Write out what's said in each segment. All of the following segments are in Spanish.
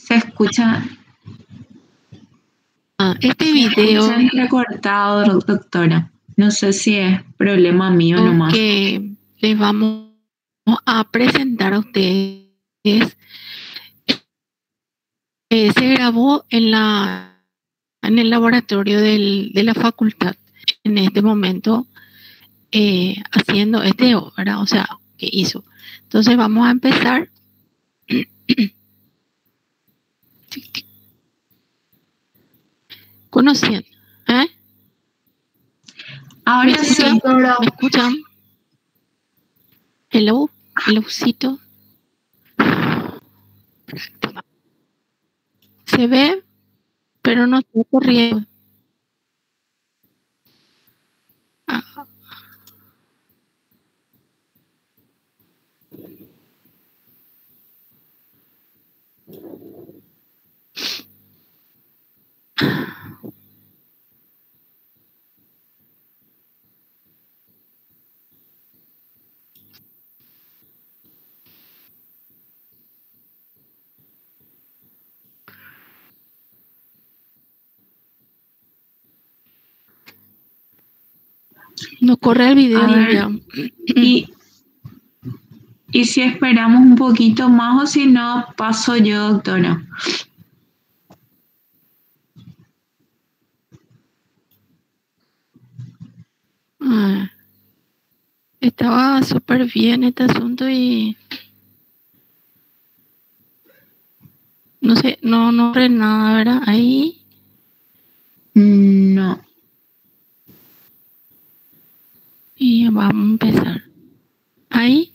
Se escucha, Este video... Se escucha entrecortado, doctora. No sé si es problema mío nomás. Que les vamos a presentar a ustedes. Se grabó en el laboratorio de la facultad en este momento, haciendo este obra, o sea, que hizo. Entonces vamos a empezar. Conociendo. Ahora sí. ¿Me escuchan? Hello, hellocito. Se ve, pero no está corriendo. No corre el video ya. Y si esperamos un poquito más o si no, paso yo, doctora. Estaba súper bien este asunto y no sé, no corre nada, ¿verdad? Ahí. No. Y vamos a empezar. Ahí.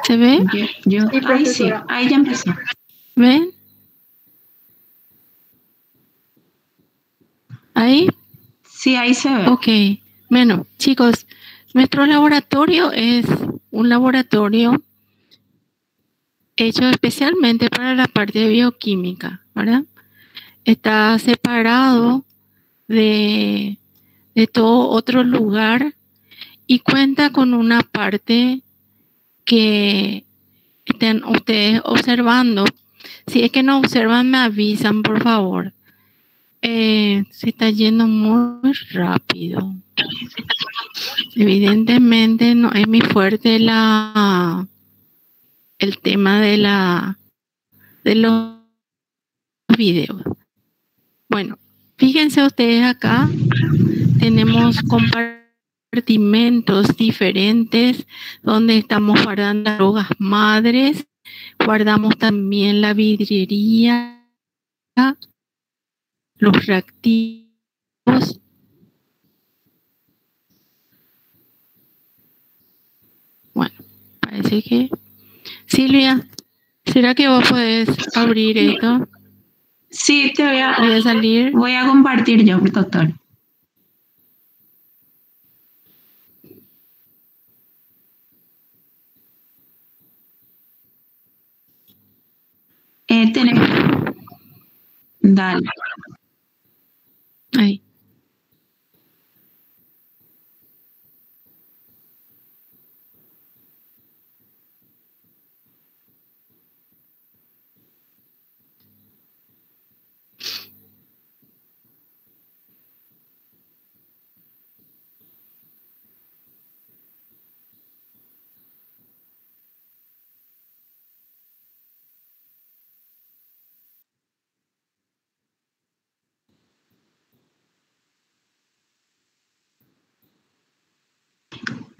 ¿Se ve? Ahí sí, ahí ya empezó. ¿Ven? ¿Ahí? Sí, ahí se ve. Ok. Bueno, chicos, nuestro laboratorio es un laboratorio hecho especialmente para la parte de bioquímica, ¿verdad? Está separado de todo otro lugar y cuenta con una parte que estén ustedes observando. Si es que no observan, me avisan, por favor. Se está yendo muy rápido. Evidentemente no es muy fuerte el tema de los videos. Bueno, fíjense ustedes acá, tenemos compartimentos diferentes donde estamos guardando las drogas madres, guardamos también la vidriería, los reactivos. Bueno, parece que... Silvia, ¿será que vos podés abrir esto? Sí, voy a salir. Voy a compartir yo, doctor. Tenemos. Dale. Ahí.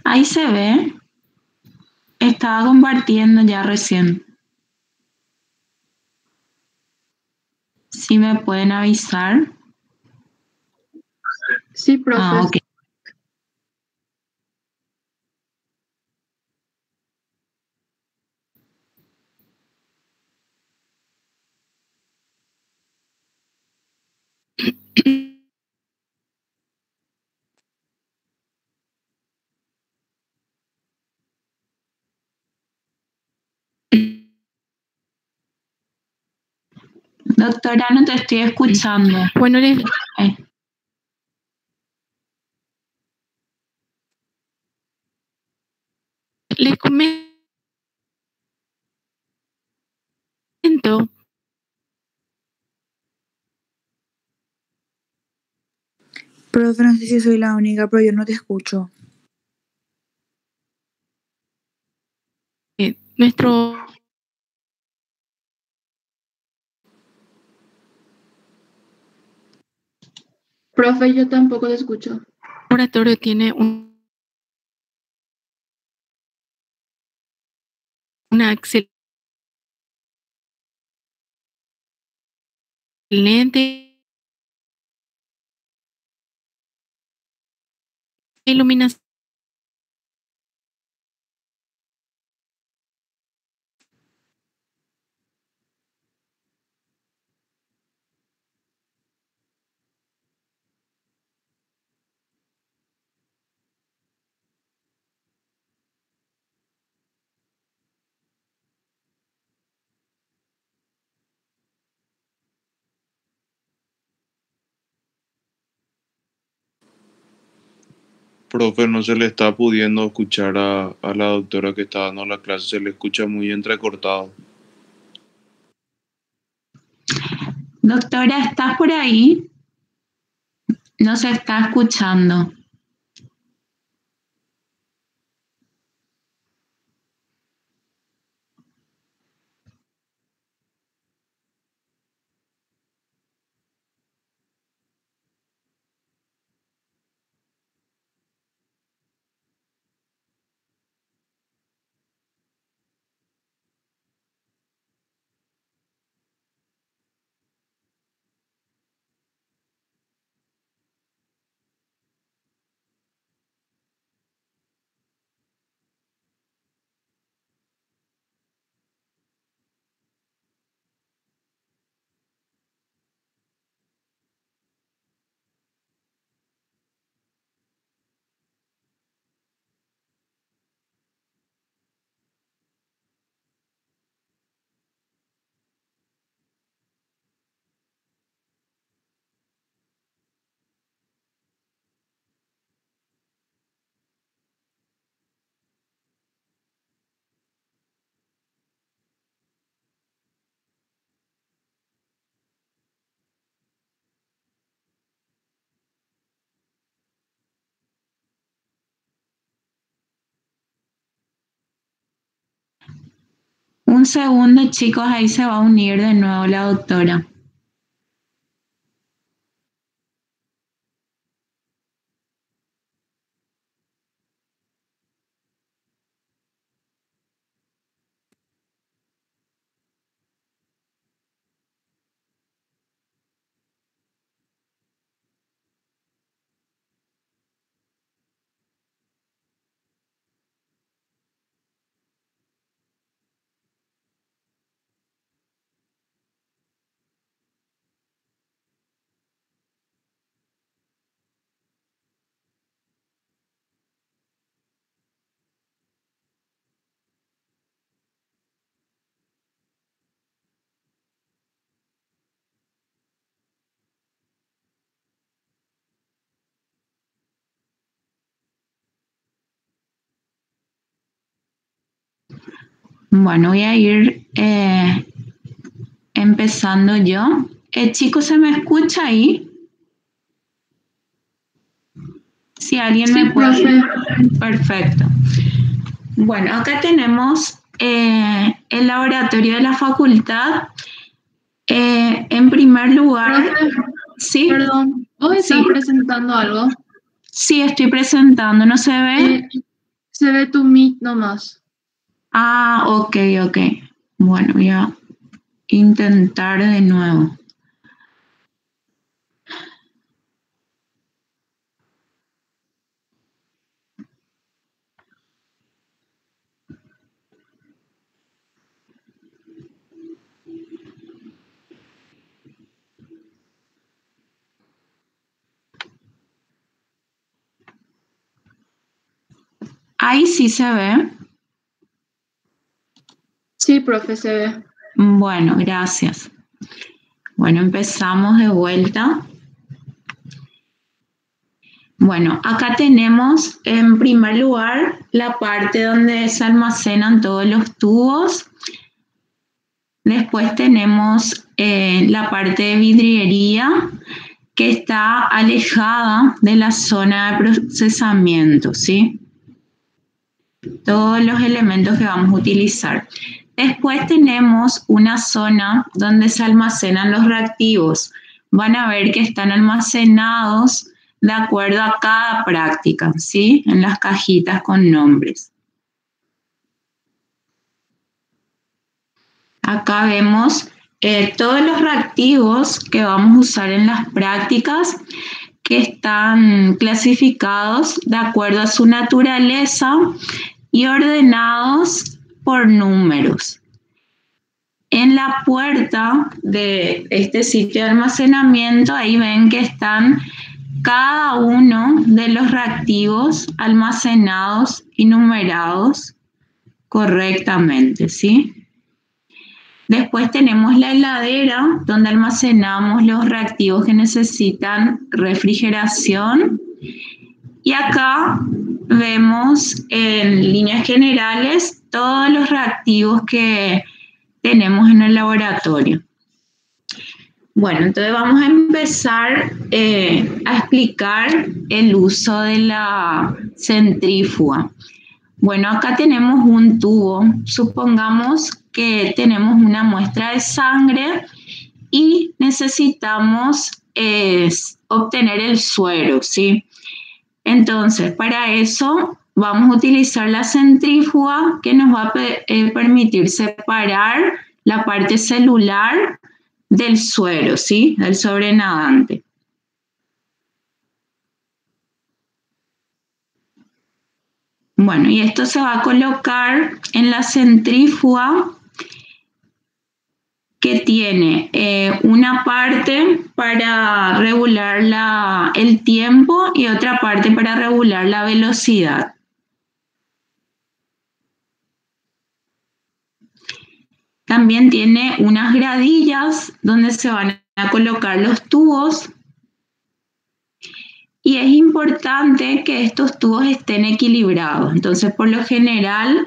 Ahí se ve. Estaba compartiendo ya recién. ¿Sí me pueden avisar? Sí, profe. Ok. Doctora, no te estoy escuchando. Bueno, les comento Profe, no sé si soy la única, pero yo no te escucho. Nuestro Profe, yo tampoco te escucho. laboratorio tiene una excelente iluminación. Profe, no se le está pudiendo escuchar a la doctora que está dando la clase, se le escucha muy entrecortado. Doctora, ¿estás por ahí? No se está escuchando. Un segundo, chicos, ahí se va a unir de nuevo la doctora. Bueno, voy a ir empezando yo. Chicos, ¿se me escucha ahí? Si alguien Sí, me puede... profe. Perfecto. Bueno, acá tenemos el laboratorio de la facultad. En primer lugar... Profe, ¿sí? perdón, ¿vos estás presentando algo? Sí, estoy presentando. ¿No se ve? Se ve tu mic nomás. Ah, ok. Bueno, voy a intentar de nuevo. Ahí sí se ve. Sí, profe, se ve. Bueno, gracias. Bueno, empezamos de vuelta. Bueno, acá tenemos en primer lugar la parte donde se almacenan todos los tubos. Después tenemos la parte de vidriería, que está alejada de la zona de procesamiento, ¿sí? Todos los elementos que vamos a utilizar. Después tenemos una zona donde se almacenan los reactivos. Van a ver que están almacenados de acuerdo a cada práctica, ¿sí? En las cajitas con nombres. Acá vemos todos los reactivos que vamos a usar en las prácticas que están clasificados de acuerdo a su naturaleza y ordenados por números. En la puerta de este sitio de almacenamiento, ahí ven que están cada uno de los reactivos almacenados y numerados correctamente, ¿sí? Después tenemos la heladera, donde almacenamos los reactivos que necesitan refrigeración. Y acá vemos en líneas generales todos los reactivos que tenemos en el laboratorio. Bueno, entonces vamos a empezar a explicar el uso de la centrífuga. Bueno, acá tenemos un tubo. Supongamos que tenemos una muestra de sangre y necesitamos obtener el suero, ¿sí? Entonces, para eso vamos a utilizar la centrífuga que nos va a permitir separar la parte celular del suero, ¿sí? Del sobrenadante. Bueno, y esto se va a colocar en la centrífuga que tiene una parte para regular el tiempo y otra parte para regular la velocidad. También tiene unas gradillas donde se van a colocar los tubos. Y es importante que estos tubos estén equilibrados. Entonces, por lo general,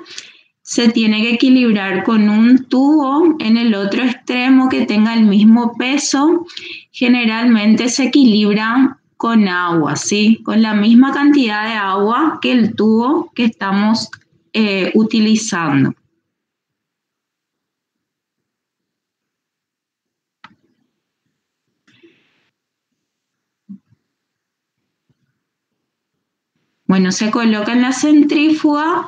se tiene que equilibrar con un tubo en el otro extremo que tenga el mismo peso. Generalmente se equilibra con agua, ¿sí? Con la misma cantidad de agua que el tubo que estamos utilizando. Bueno, se coloca en la centrífuga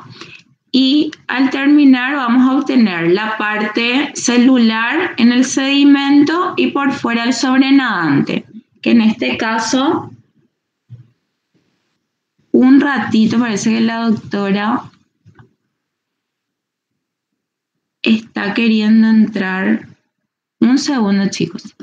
y al terminar vamos a obtener la parte celular en el sedimento y por fuera el sobrenadante, que en este caso, un ratito, parece que la doctora está queriendo entrar. Un segundo, chicos.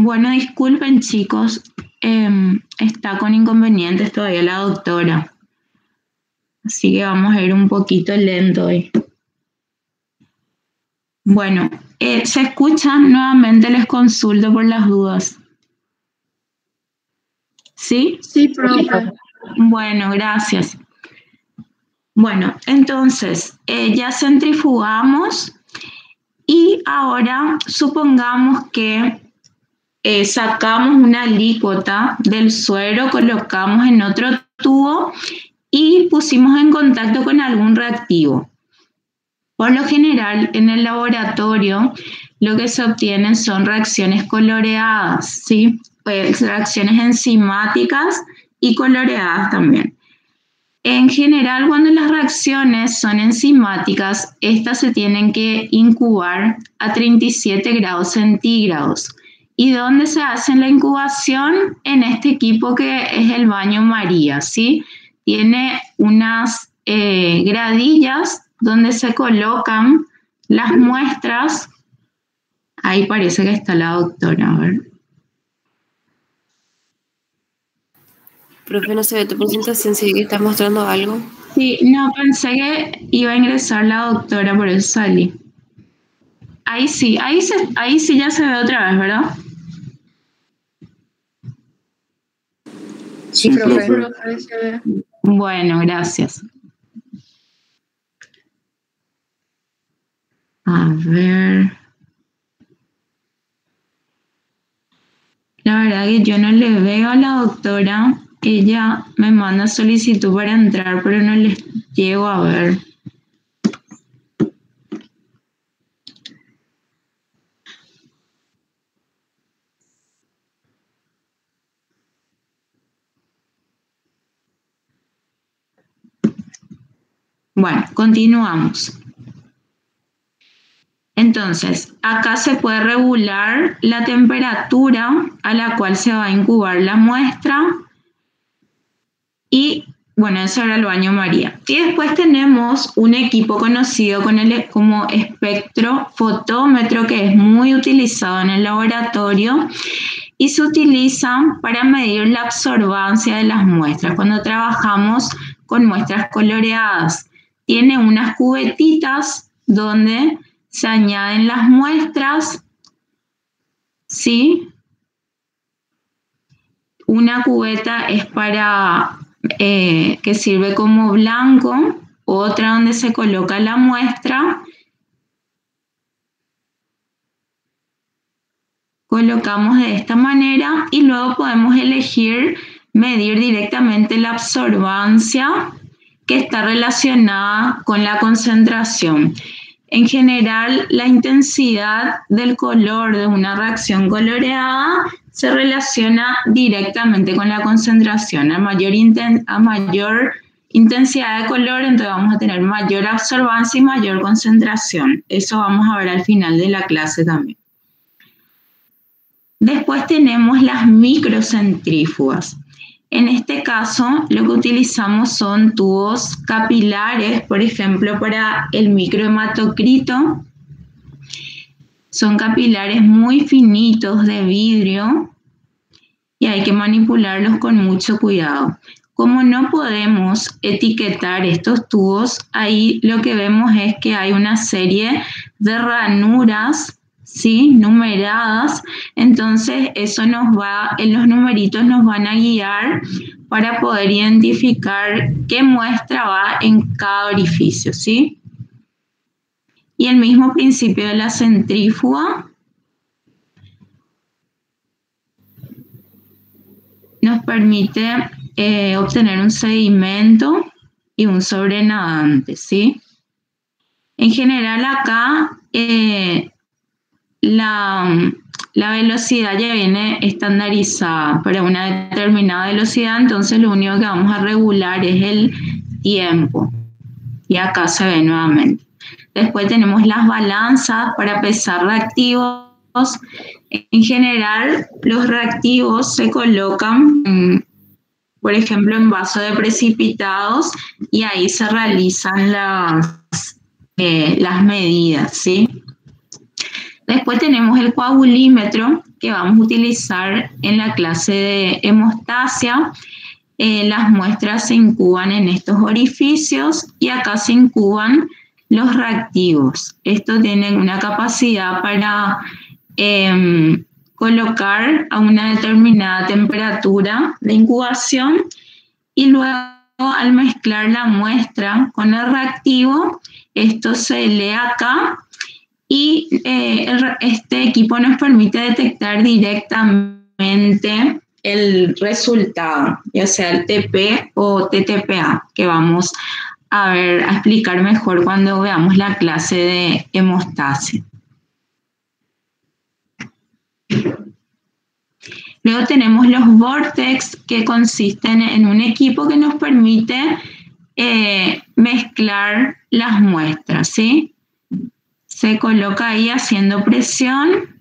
Bueno, disculpen chicos, está con inconvenientes todavía la doctora. Así que vamos a ir un poquito lento hoy. Bueno, ¿se escuchan? Nuevamente les consulto por las dudas. ¿Sí? Sí, profe. Bueno, gracias. Bueno, entonces, ya centrifugamos y ahora supongamos que sacamos una alícuota del suero, colocamos en otro tubo y pusimos en contacto con algún reactivo. Por lo general, en el laboratorio, lo que se obtienen son reacciones coloreadas, ¿sí? Reacciones enzimáticas y coloreadas también. En general, cuando las reacciones son enzimáticas, estas se tienen que incubar a 37 grados centígrados. ¿Y dónde se hace la incubación? En este equipo que es el baño María, ¿sí? Tiene unas gradillas donde se colocan las muestras. Ahí parece que está la doctora, a ver. Profe, no se ve tu presentación, ¿sí que estás mostrando algo? Sí, no, pensé que iba a ingresar la doctora, por eso salí. Ahí sí ya se ve otra vez, ¿verdad? Sí, Sí, profe. Profe, se ve. Bueno, gracias. A ver. La verdad que yo no le veo a la doctora. Ella me manda solicitud para entrar, pero no les llego a ver. Bueno, continuamos. Entonces, acá se puede regular la temperatura a la cual se va a incubar la muestra. Y bueno, eso era el baño María. Y después tenemos un equipo conocido como espectrofotómetro, que es muy utilizado en el laboratorio y se utiliza para medir la absorbancia de las muestras cuando trabajamos con muestras coloreadas. Tiene unas cubetitas donde se añaden las muestras, ¿sí? Una cubeta es para que sirve como blanco, otra donde se coloca la muestra. Colocamos de esta manera y luego podemos elegir medir directamente la absorbancia que está relacionada con la concentración. En general, la intensidad del color de una reacción coloreada se relaciona directamente con la concentración. A mayor intensidad de color, entonces vamos a tener mayor absorbancia y mayor concentración. Eso vamos a ver al final de la clase también. Después tenemos las microcentrífugas. En este caso, lo que utilizamos son tubos capilares, por ejemplo, para el microhematocrito. Son capilares muy finitos de vidrio y hay que manipularlos con mucho cuidado. Como no podemos etiquetar estos tubos, ahí lo que vemos es que hay una serie de ranuras, ¿sí? Numeradas. Entonces, los numeritos nos van a guiar para poder identificar qué muestra va en cada orificio, ¿sí? Y el mismo principio de la centrífuga nos permite obtener un sedimento y un sobrenadante, ¿sí? En general acá la velocidad ya viene estandarizada para una determinada velocidad, entonces lo único que vamos a regular es el tiempo. Y acá se ve nuevamente. Después tenemos las balanzas para pesar reactivos. En general, los reactivos se colocan, por ejemplo, en vasos de precipitados y ahí se realizan las medidas, ¿sí? Después tenemos el coagulímetro que vamos a utilizar en la clase de hemostasia. Las muestras se incuban en estos orificios y acá se incuban los reactivos. Estos tienen una capacidad para colocar a una determinada temperatura de incubación y luego al mezclar la muestra con el reactivo, esto se lee acá y este equipo nos permite detectar directamente el resultado, ya sea el TP o TTPA, que vamos a explicar mejor cuando veamos la clase de hemostasia. Luego tenemos los Vortex, que consisten en un equipo que nos permite mezclar las muestras, ¿sí? Se coloca ahí haciendo presión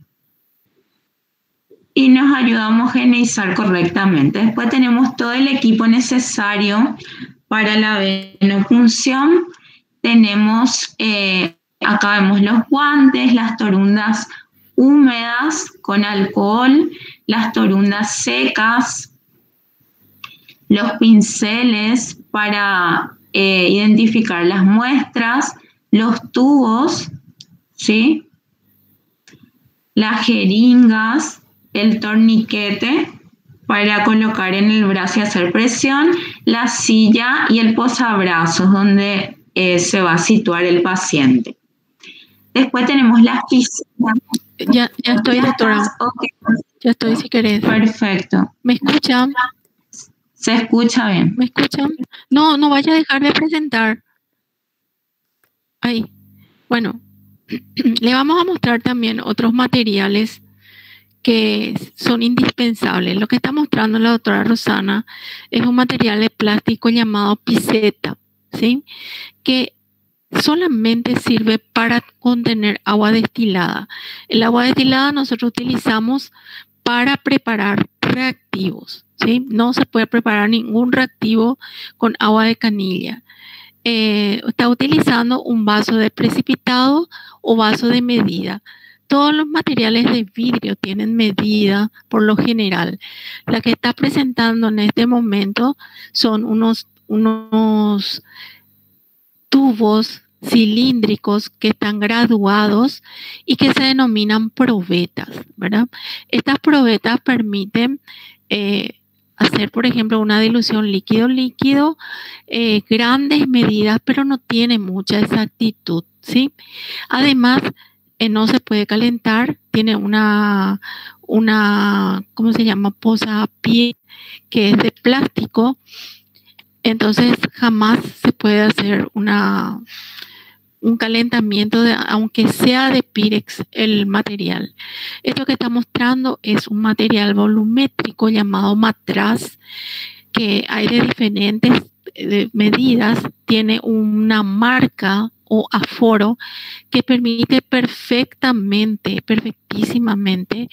y nos ayuda a homogeneizar correctamente. Después tenemos todo el equipo necesario para la venopunción. Tenemos, acá vemos los guantes, las torundas húmedas con alcohol, las torundas secas, los pinceles para identificar las muestras, los tubos, ¿sí? Las jeringas, el torniquete para colocar en el brazo y hacer presión, la silla y el posabrazos donde se va a situar el paciente. Después tenemos las piscinas. Ya estoy, doctora. Okay. Ya estoy, si querés. Perfecto. ¿Me escuchan? ¿Se escucha bien? ¿Me escuchan? No vaya a dejar de presentar. Ahí. Bueno, le vamos a mostrar también otros materiales que son indispensables. Lo que está mostrando la doctora Rosana es un material de plástico llamado piseta, ¿sí? Que solamente sirve para contener agua destilada. El agua destilada nosotros utilizamos para preparar reactivos, ¿sí? No se puede preparar ningún reactivo con agua de canilla. Está utilizando un vaso de precipitado o vaso de medida. Todos los materiales de vidrio tienen medida por lo general. La que está presentando en este momento son unos tubos cilíndricos que están graduados y que se denominan probetas, ¿verdad? Estas probetas permiten hacer, por ejemplo, una dilución líquido-líquido, grandes medidas, pero no tiene mucha exactitud, ¿sí? Además, no se puede calentar, tiene una ¿cómo se llama? Posapié, que es de plástico. Entonces jamás se puede hacer un calentamiento, aunque sea de Pirex el material. Esto que está mostrando es un material volumétrico llamado matraz, que hay de diferentes medidas, tiene una marca o aforo que permite perfectísimamente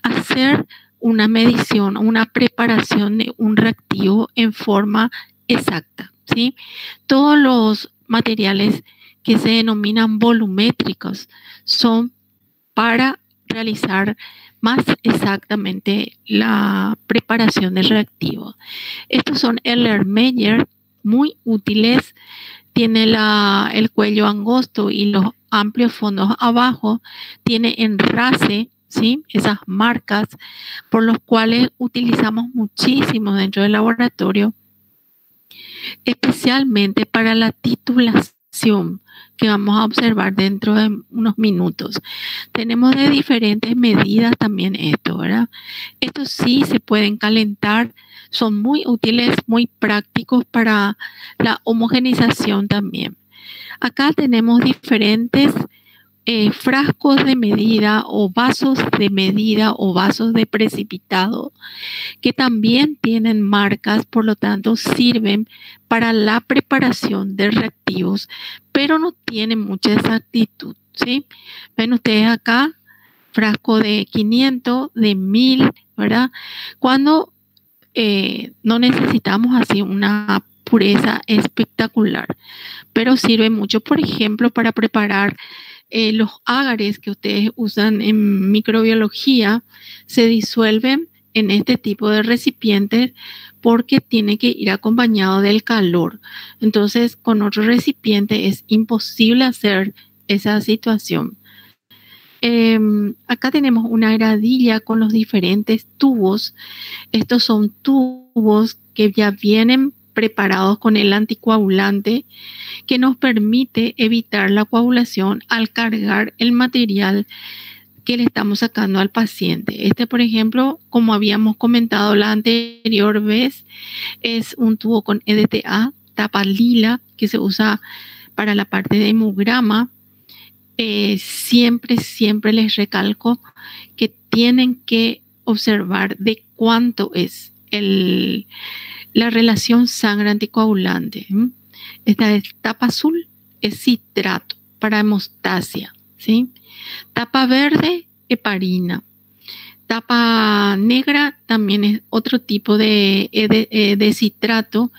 hacer una medición, una preparación de un reactivo en forma exacta, ¿sí? Todos los materiales que se denominan volumétricos son para realizar más exactamente la preparación del reactivo. Estos son Erlenmeyer, muy útiles. Tiene el cuello angosto y los amplios fondos abajo. Tiene enrase, ¿sí? Esas marcas por los cuales utilizamos muchísimo dentro del laboratorio, especialmente para la titulación que vamos a observar dentro de unos minutos. Tenemos de diferentes medidas también esto, ¿verdad? Estos sí se pueden calentar, son muy útiles, muy prácticos para la homogenización también. Acá tenemos diferentes frascos de medida o vasos de medida o vasos de precipitado que también tienen marcas, por lo tanto sirven para la preparación de reactivos, pero no tienen mucha exactitud, ¿sí? Ven ustedes acá, frasco de 500, de 1000, ¿verdad? Cuando no necesitamos así una pureza espectacular, pero sirve mucho, por ejemplo, para preparar los ágares que ustedes usan en microbiología se disuelven en este tipo de recipientes porque tiene que ir acompañado del calor. Entonces, con otro recipiente es imposible hacer esa situación. Acá tenemos una gradilla con los diferentes tubos. Estos son tubos que ya vienen preparados con el anticoagulante que nos permite evitar la coagulación al cargar el material que le estamos sacando al paciente. Este, por ejemplo, como habíamos comentado la anterior vez, es un tubo con EDTA, tapa lila, que se usa para la parte de hemograma. Siempre les recalco que tienen que observar de cuánto es la relación sangre anticoagulante. Esta es tapa azul, es citrato para hemostasia, ¿sí? Tapa verde, heparina. Tapa negra también es otro tipo de citrato.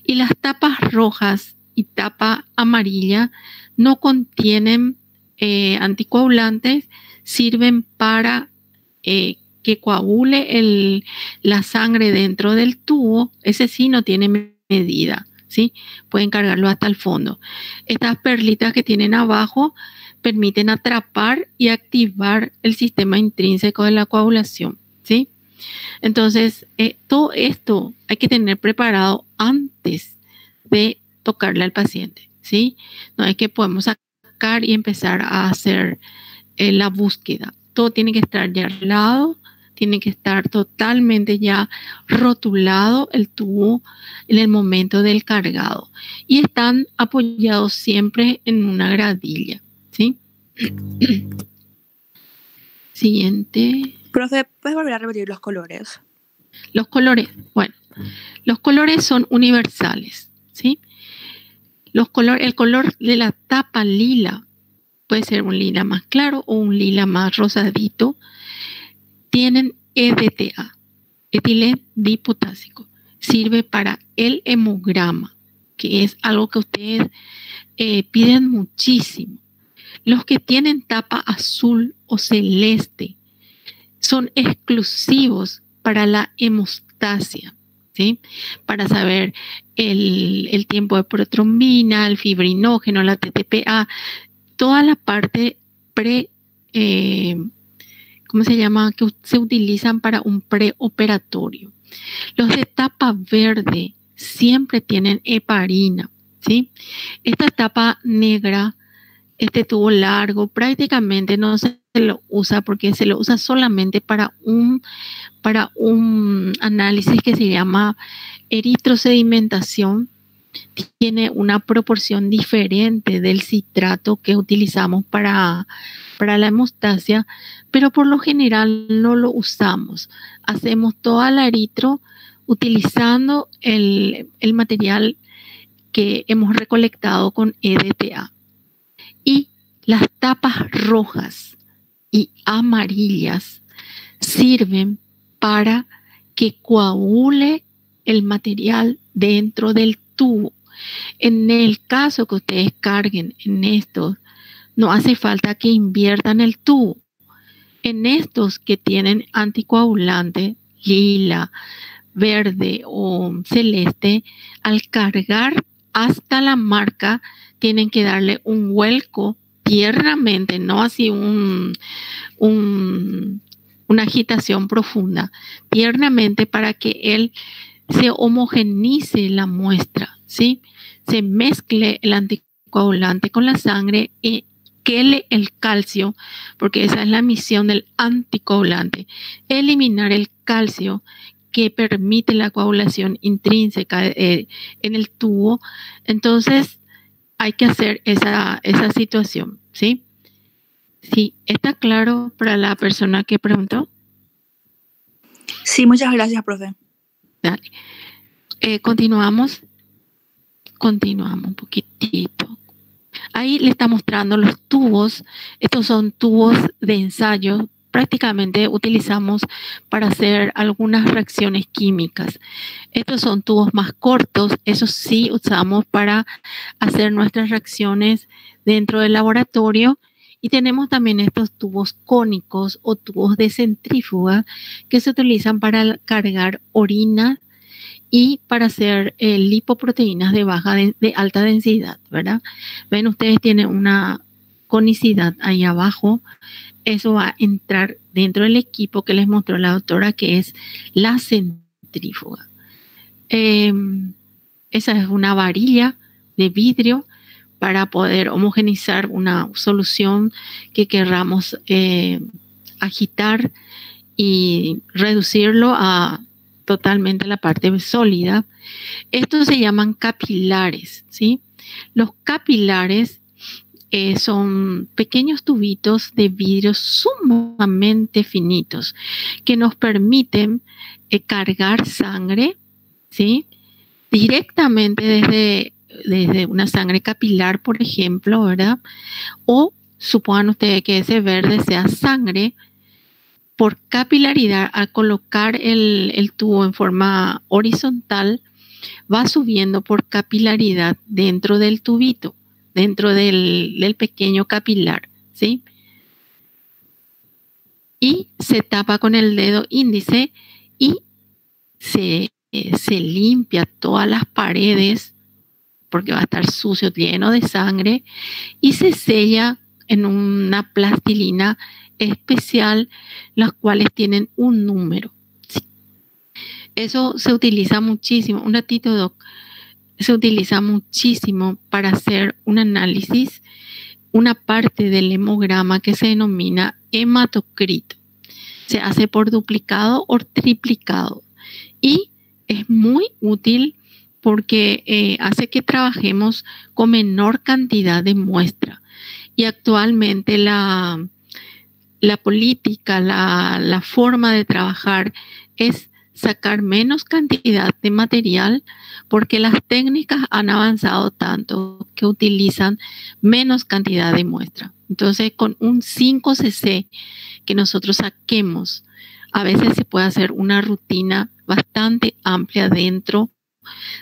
Y las tapas rojas y tapa amarilla no contienen anticoagulantes, sirven para que coagule la sangre dentro del tubo. Ese sí no tiene medida, ¿sí? Pueden cargarlo hasta el fondo. Estas perlitas que tienen abajo permiten atrapar y activar el sistema intrínseco de la coagulación, ¿sí? Entonces, todo esto hay que tener preparado antes de tocarle al paciente, ¿sí? No es que podemos sacar y empezar a hacer la búsqueda. Todo tiene que estar ya aislado, tiene que estar totalmente ya rotulado el tubo en el momento del cargado. Y están apoyados siempre en una gradilla, ¿sí? Siguiente. Profe, ¿puedes volver a repetir los colores? Los colores, bueno, los colores son universales, ¿sí? El color de la tapa lila puede ser un lila más claro o un lila más rosadito. Tienen EDTA, etilendiopotásico. Sirve para el hemograma, que es algo que ustedes piden muchísimo. Los que tienen tapa azul o celeste son exclusivos para la hemostasia, ¿sí? Para saber el tiempo de protrombina, el fibrinógeno, la TTPA, toda la parte ¿cómo se llama? Que se utilizan para un preoperatorio. Los de tapa verde siempre tienen heparina, ¿sí? Esta tapa negra, este tubo largo, prácticamente no se lo usa porque se lo usa solamente para un análisis que se llama eritrosedimentación. Tiene una proporción diferente del citrato que utilizamos para la hemostasia, pero por lo general no lo usamos. Hacemos toda la eritro utilizando el material que hemos recolectado con EDTA. Y las tapas rojas y amarillas sirven para que coagule el material dentro del tubo. En el caso que ustedes carguen en estos, no hace falta que inviertan el tubo. En estos que tienen anticoagulante, lila, verde o celeste, al cargar hasta la marca, tienen que darle un vuelco tiernamente, no así una agitación profunda, tiernamente para que él se homogenice la muestra, ¿sí? Se mezcle el anticoagulante con la sangre y quele el calcio, porque esa es la misión del anticoagulante, eliminar el calcio que permite la coagulación intrínseca en el tubo. Entonces, hay que hacer esa situación, ¿sí? ¿Sí? ¿Está claro para la persona que preguntó? Sí, muchas gracias, profe. Dale. Continuamos un poquitito. Ahí le está mostrando los tubos. Estos son tubos de ensayo. Prácticamente utilizamos para hacer algunas reacciones químicas. Estos son tubos más cortos. Esos sí usamos para hacer nuestras reacciones dentro del laboratorio. Y tenemos también estos tubos cónicos o tubos de centrífuga que se utilizan para cargar orina y para hacer lipoproteínas de alta densidad, ¿verdad? Ven, ustedes tienen una conicidad ahí abajo. Eso va a entrar dentro del equipo que les mostró la doctora, que es la centrífuga. Esa es una varilla de vidrio para poder homogenizar una solución que querramos agitar y reducirlo a totalmente la parte sólida. Estos se llaman capilares, ¿sí? Los capilares son pequeños tubitos de vidrio sumamente finitos que nos permiten cargar sangre, ¿sí? Directamente desde una sangre capilar, por ejemplo, ¿verdad? O supongan ustedes que ese verde sea sangre. Por capilaridad, al colocar el tubo en forma horizontal, va subiendo por capilaridad dentro del tubito, dentro del pequeño capilar, ¿sí? Y se tapa con el dedo índice y se limpia todas las paredes, porque va a estar sucio, lleno de sangre, y se sella en una plastilina especial, las cuales tienen un número. Sí. Eso se utiliza muchísimo. Un ratito, Doc. Se utiliza muchísimo para hacer un análisis, una parte del hemograma que se denomina hematocrito. Se hace por duplicado o triplicado y es muy útil porque hace que trabajemos con menor cantidad de muestra. Y actualmente la política, la forma de trabajar es sacar menos cantidad de material porque las técnicas han avanzado tanto que utilizan menos cantidad de muestra. Entonces, con un 5 cc que nosotros saquemos, a veces se puede hacer una rutina bastante amplia dentro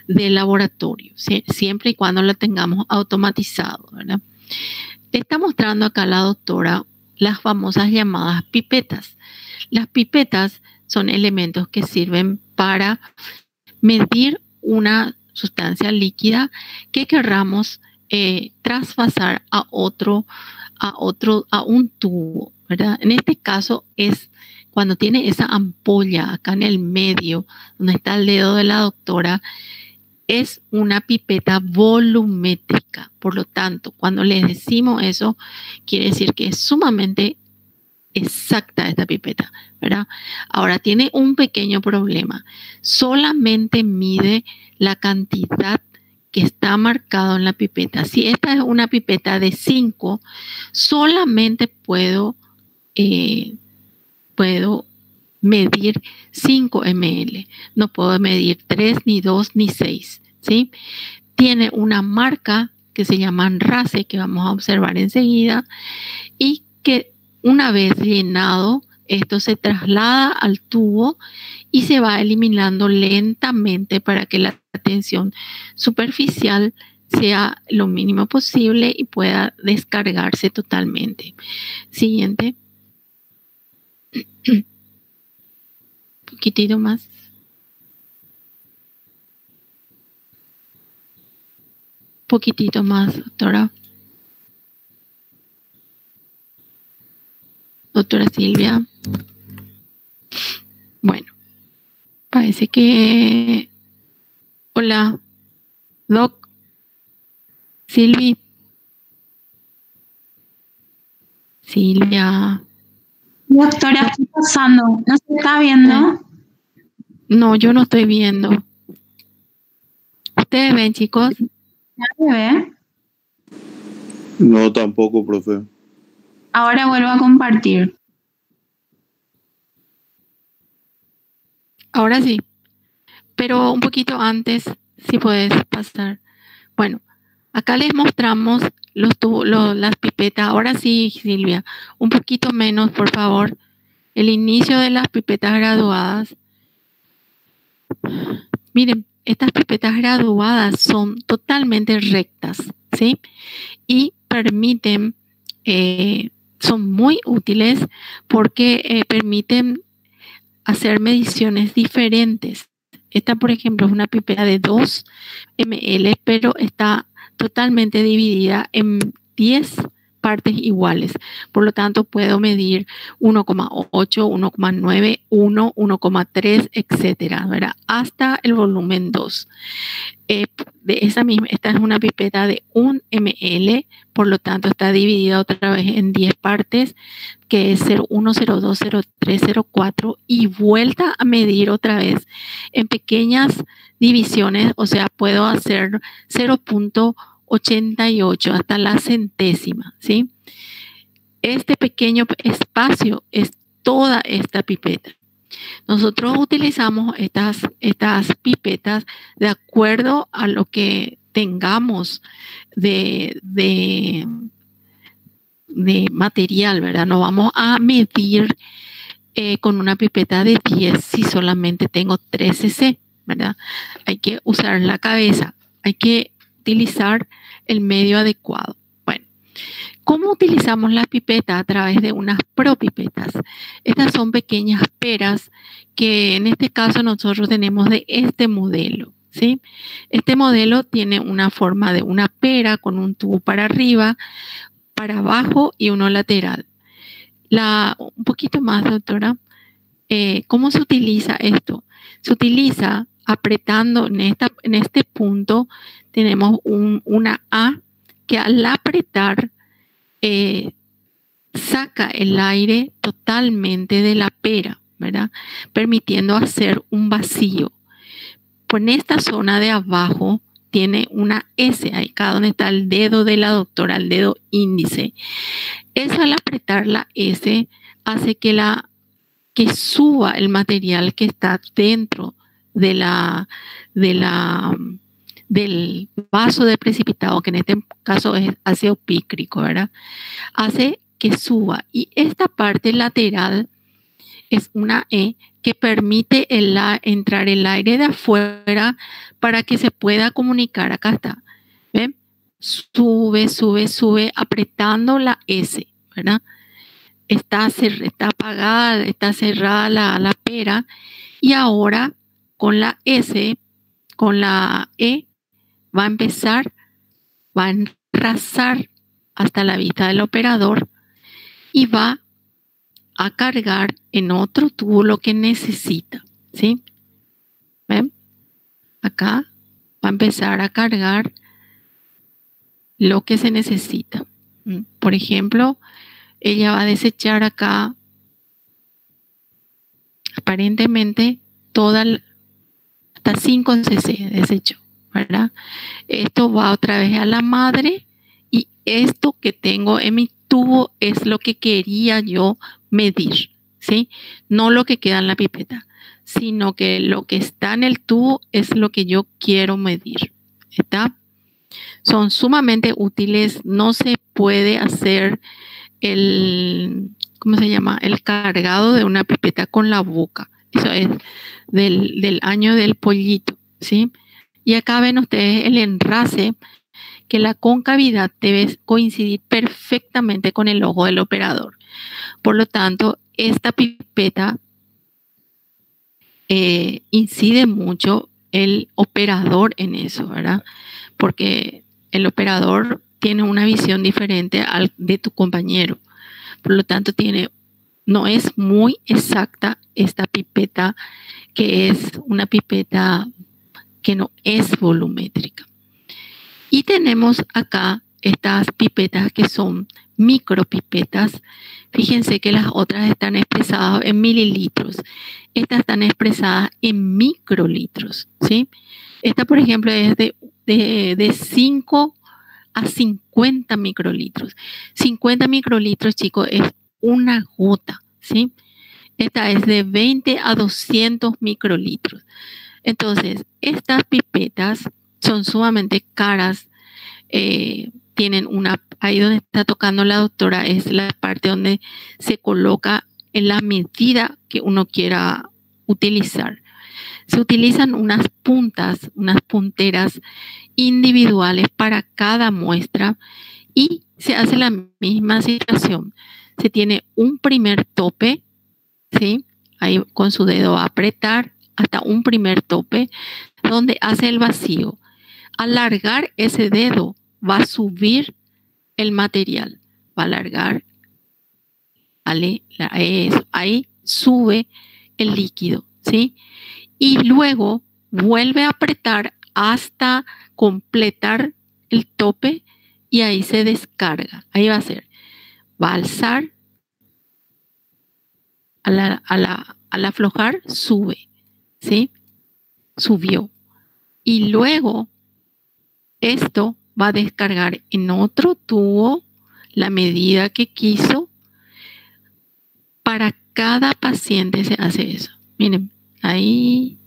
del laboratorio, siempre y cuando la tengamos automatizado, ¿verdad? Está mostrando acá la doctora las famosas llamadas pipetas. Las pipetas son elementos que sirven para medir una sustancia líquida que querramos traspasar a un tubo, ¿verdad? En este caso es cuando tiene esa ampolla acá en el medio, donde está el dedo de la doctora, es una pipeta volumétrica. Por lo tanto, cuando les decimos eso, quiere decir que es sumamente exacta esta pipeta, ¿verdad? Ahora, tiene un pequeño problema. Solamente mide la cantidad que está marcado en la pipeta. Si esta es una pipeta de 5, solamente puedo medir 5 ml. No puedo medir 3, ni 2, ni 6, ¿sí? Tiene una marca que se llama RACE, que vamos a observar enseguida, y que una vez llenado, esto se traslada al tubo y se va eliminando lentamente para que la tensión superficial sea lo mínimo posible y pueda descargarse totalmente. Siguiente. Un poquitito más. Poquitito más, doctora. Doctora Silvia. Bueno, parece que... Hola, Doc. Silvia. Doctora, ¿qué está pasando? ¿No se está viendo? No, yo no estoy viendo. ¿Ustedes ven, chicos? ¿Nadie ve? No, tampoco, profe. Ahora vuelvo a compartir. Ahora sí, pero un poquito antes, si puedes pasar. Bueno, acá les mostramos las pipetas. Ahora sí, Silvia, un poquito menos, por favor. El inicio de las pipetas graduadas. Miren, estas pipetas graduadas son totalmente rectas, ¿sí? Y permiten son muy útiles porque permiten hacer mediciones diferentes. Esta, por ejemplo, es una pipeta de 2 ml, pero está totalmente dividida en 10 partes iguales. Por lo tanto, puedo medir 1,8, 1,9, 1, 1,3, etcétera, ¿verdad? Hasta el volumen 2. De esa misma, esta es una pipeta de 1 ml, por lo tanto está dividida otra vez en 10 partes, que es 0,1, 0,2, 0,3, 0,4, y vuelta a medir otra vez en pequeñas divisiones, o sea, puedo hacer 0,88 hasta la centésima, ¿sí? Este pequeño espacio es toda esta pipeta. Nosotros utilizamos estas pipetas de acuerdo a lo que tengamos de material, ¿verdad? No vamos a medir con una pipeta de 10 si solamente tengo 3 cc, ¿verdad? Hay que usar la cabeza, hay que utilizar el medio adecuado. Bueno, ¿cómo utilizamos las pipetas? A través de unas propipetas. Estas son pequeñas peras que en este caso nosotros tenemos de este modelo, ¿sí? Este modelo tiene una forma de una pera con un tubo para arriba, para abajo y uno lateral. Un poquito más, doctora. ¿Cómo se utiliza esto? Se utiliza apretando en este punto. Tenemos una A que al apretar saca el aire totalmente de la pera, ¿verdad? Permitiendo hacer un vacío. Por esta zona de abajo tiene una S, ahí acá donde está el dedo de la doctora, el dedo índice. Eso al apretar la S hace que suba el material que está dentro del vaso de precipitado, que en este caso es ácido pícrico, ¿verdad? Hace que suba. Y esta parte lateral es una E que permite entrar el aire de afuera para que se pueda comunicar. Acá está. ¿Ven? Sube, sube, sube, apretando la S, ¿verdad? Está apagada, está cerrada la pera. Y ahora con la S, con la E, va a empezar, va a enrasar hasta la vista del operador y va a cargar en otro tubo lo que necesita, ¿sí? ¿Ven? Acá va a empezar a cargar lo que se necesita. Por ejemplo, ella va a desechar acá aparentemente hasta 5 cc desechó, ¿verdad? Esto va otra vez a la madre y esto que tengo en mi tubo es lo que quería yo medir, ¿sí? No lo que queda en la pipeta, sino que lo que está en el tubo es lo que yo quiero medir, ¿está? Son sumamente útiles, no se puede hacer ¿cómo se llama? El cargado de una pipeta con la boca. Eso es del año del pollito, ¿sí? Y acá ven ustedes el enrase, que la concavidad debe coincidir perfectamente con el ojo del operador. Por lo tanto, esta pipeta incide mucho el operador en eso, ¿verdad? Porque el operador tiene una visión diferente al de tu compañero. Por lo tanto, no es muy exacta esta pipeta, que es una pipeta que no es volumétrica. Y tenemos acá estas pipetas que son micropipetas. Fíjense que las otras están expresadas en mililitros. Estas están expresadas en microlitros, ¿sí? Esta, por ejemplo, es de 5 a 50 microlitros. 50 microlitros, chicos, es una gota, ¿sí? Esta es de 20 a 200 microlitros. Entonces, estas pipetas son sumamente caras. Tienen ahí donde está tocando la doctora, es la parte donde se coloca en la medida que uno quiera utilizar. Se utilizan unas punteras individuales para cada muestra Y se hace la misma situación. Se tiene un primer tope, ¿sí? Ahí con su dedo va a apretar hasta un primer tope donde hace el vacío. Al alargar ese dedo va a subir el material, va a alargar, ¿vale? Ahí sube el líquido, ¿sí? Y luego vuelve a apretar hasta completar el tope y ahí se descarga. Ahí va a ser, va a alzar, al aflojar sube, ¿sí? Subió. Y luego esto va a descargar en otro tubo la medida que quiso. Para cada paciente se hace eso. Miren, ahí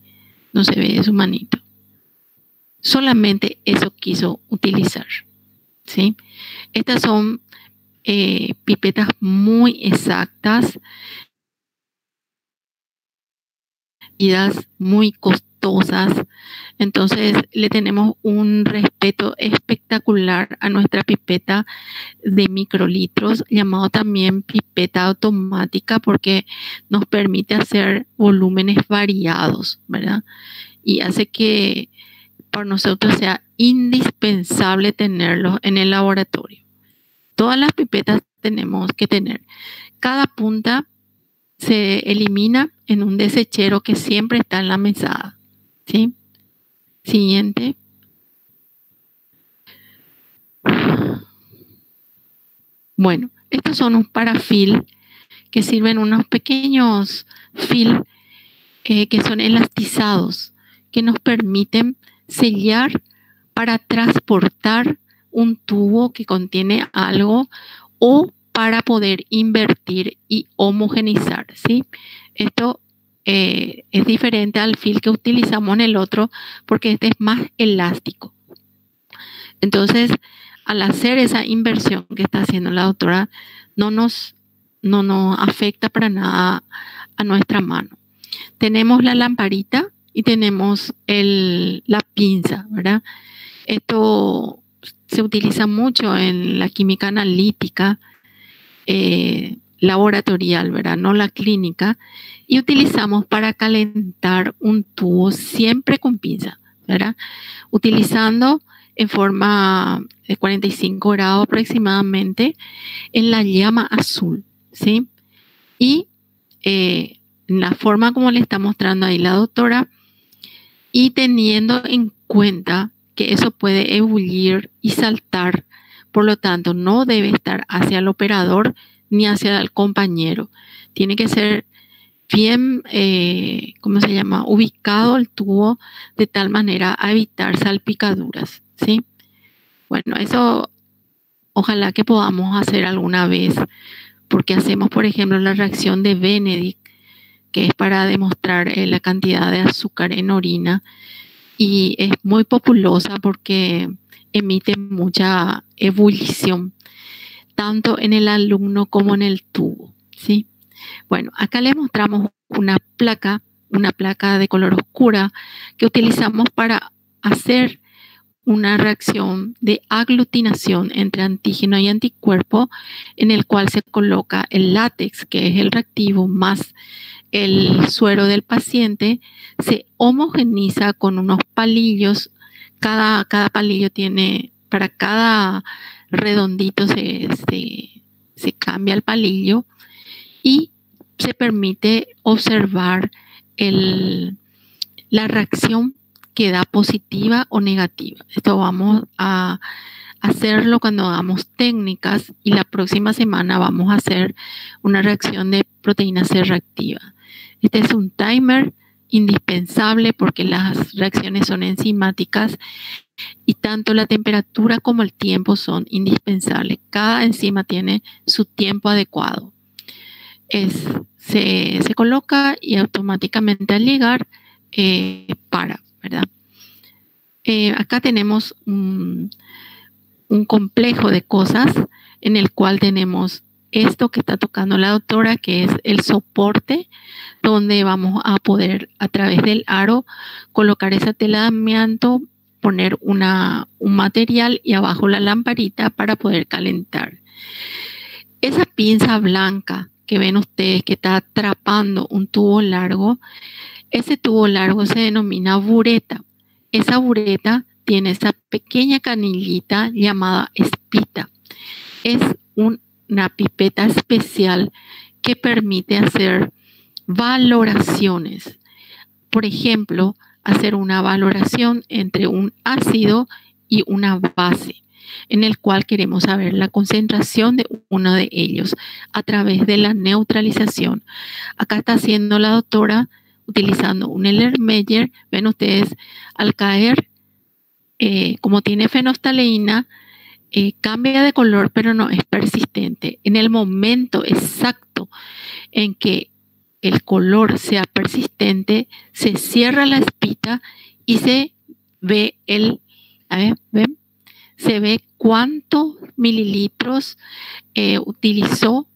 no se ve su manito. Solamente eso quiso utilizar, ¿sí? Estas son pipetas muy exactas, muy costosas. Entonces le tenemos un respeto espectacular a nuestra pipeta de microlitros, llamado también pipeta automática, porque nos permite hacer volúmenes variados, ¿verdad? Y hace que para nosotros sea indispensable tenerlos en el laboratorio. Todas las pipetas tenemos que tener. Cada punta se elimina en un desechero que siempre está en la mesada, ¿sí? Siguiente. Bueno, estos son un parafil que sirven unos pequeños fil que son elastizados, que nos permiten sellar para transportar un tubo que contiene algo o para poder invertir y homogenizar, ¿sí? Esto es diferente al fil que utilizamos en el otro porque este es más elástico. Entonces, al hacer esa inversión que está haciendo la doctora, no nos afecta para nada a nuestra mano. Tenemos la lamparita y tenemos la pinza, ¿verdad? Esto se utiliza mucho en la química analítica, laboratorial, ¿verdad? No la clínica. Y utilizamos para calentar un tubo siempre con pinza, ¿verdad? Utilizando en forma de 45 grados aproximadamente en la llama azul, ¿sí? Y la forma como le está mostrando ahí la doctora, y teniendo en cuenta que eso puede ebullir y saltar, por lo tanto no debe estar hacia el operador ni hacia el compañero. Tiene que ser bien, ¿cómo se llama? Ubicado el tubo de tal manera a evitar salpicaduras, ¿sí? Bueno, eso ojalá que podamos hacer alguna vez, porque hacemos, por ejemplo, la reacción de Benedict, que es para demostrar la cantidad de azúcar en orina, y es muy populosa porque emite mucha ebullición, tanto en el alumno como en el tubo, ¿sí? Bueno, acá les mostramos una placa de color oscura que utilizamos para hacer una reacción de aglutinación entre antígeno y anticuerpo, en el cual se coloca el látex, que es el reactivo, más el suero del paciente, se homogeniza con unos palillos. Cada palillo tiene, para cada redondito se cambia el palillo y se permite observar la reacción que da positiva o negativa. Esto vamos a hacerlo cuando hagamos técnicas, y la próxima semana vamos a hacer una reacción de proteína C reactiva. Este es un timer indispensable porque las reacciones son enzimáticas y tanto la temperatura como el tiempo son indispensables. Cada enzima tiene su tiempo adecuado. Se coloca y automáticamente al llegar para, ¿verdad? Acá tenemos un complejo de cosas en el cual tenemos esto que está tocando la doctora, que es el soporte, donde vamos a poder a través del aro colocar esa tela de amianto poner un material y abajo la lamparita para poder calentar. Esa pinza blanca que ven ustedes que está atrapando un tubo largo, ese tubo largo se denomina bureta. Esa bureta tiene esa pequeña canillita llamada espita. Es una pipeta especial que permite hacer valoraciones. Por ejemplo, hacer una valoración entre un ácido y una base, en el cual queremos saber la concentración de uno de ellos a través de la neutralización. Acá está haciendo la doctora utilizando un Erlenmeyer. Ven ustedes, al caer, como tiene fenolftaleína, cambia de color, pero no es persistente. En el momento exacto en que el color sea persistente, se cierra la espita y se ve ¿ven? Se ve cuántos mililitros utilizó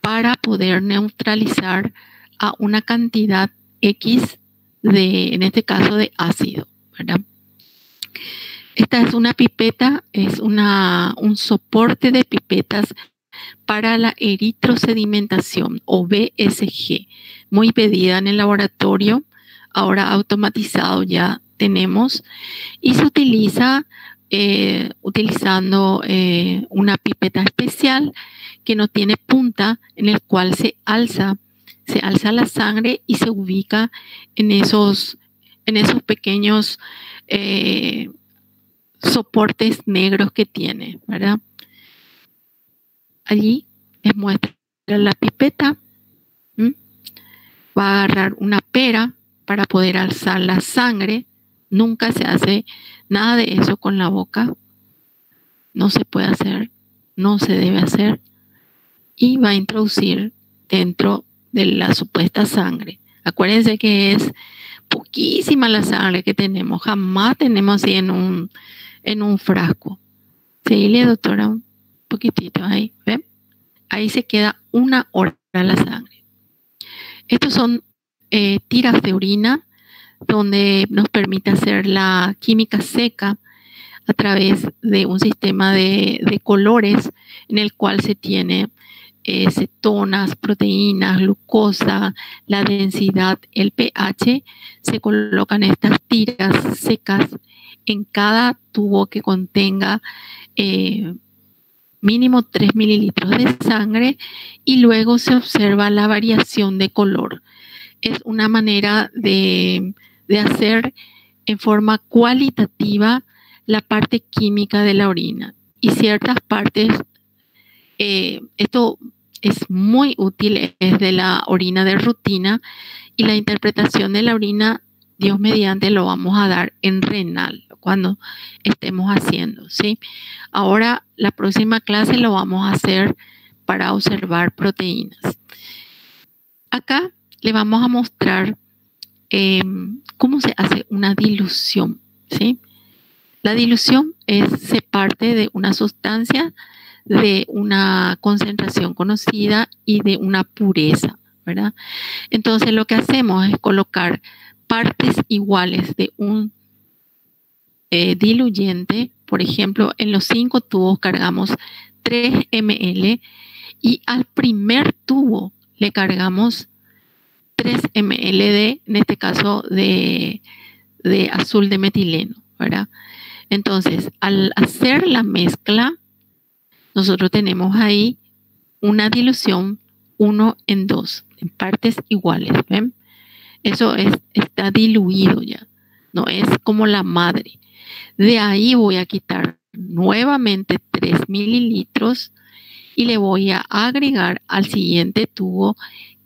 para poder neutralizar a una cantidad X en este caso, de ácido, ¿verdad? Esta es una pipeta, es un soporte de pipetas para la eritrosedimentación o BSG, muy pedida en el laboratorio, ahora automatizado ya tenemos, y se utiliza utilizando una pipeta especial que no tiene punta, en el cual se alza la sangre y se ubica en esos pequeños soportes negros que tiene, ¿verdad? Allí les muestra la pipeta. Va a agarrar una pera para poder alzar la sangre. Nunca se hace nada de eso con la boca. No se puede hacer, no se debe hacer. Y va a introducir dentro de la supuesta sangre. Acuérdense que es poquísima la sangre que tenemos. Jamás tenemos así en un frasco. Seguile, doctora, un poquitito ahí. ¿Ven? Ahí se queda 1 hora la sangre. Estos son tiras de orina donde nos permite hacer la química seca a través de un sistema de colores en el cual se tiene cetonas, proteínas, glucosa, la densidad, el pH. Se colocan estas tiras secas en cada tubo que contenga mínimo 3 mililitros de sangre y luego se observa la variación de color. Es una manera de hacer en forma cualitativa la parte química de la orina. Y ciertas partes, esto es muy útil, es de la orina de rutina, y la interpretación de la orina, Dios mediante, lo vamos a dar en renal cuando estemos haciendo, ¿sí? Ahora, la próxima clase lo vamos a hacer para observar proteínas. Acá le vamos a mostrar cómo se hace una dilución, ¿sí? La dilución se parte de una sustancia, de una concentración conocida y de una pureza, ¿verdad? Entonces, lo que hacemos es colocar partes iguales de un diluyente. Por ejemplo, en los 5 tubos cargamos 3 ml y al primer tubo le cargamos 3 ml en este caso, de azul de metileno, ¿verdad? Entonces, al hacer la mezcla, nosotros tenemos ahí una dilución 1:2, en partes iguales, ¿ven? Eso está diluido ya, no es como la madre. De ahí voy a quitar nuevamente 3 mililitros y le voy a agregar al siguiente tubo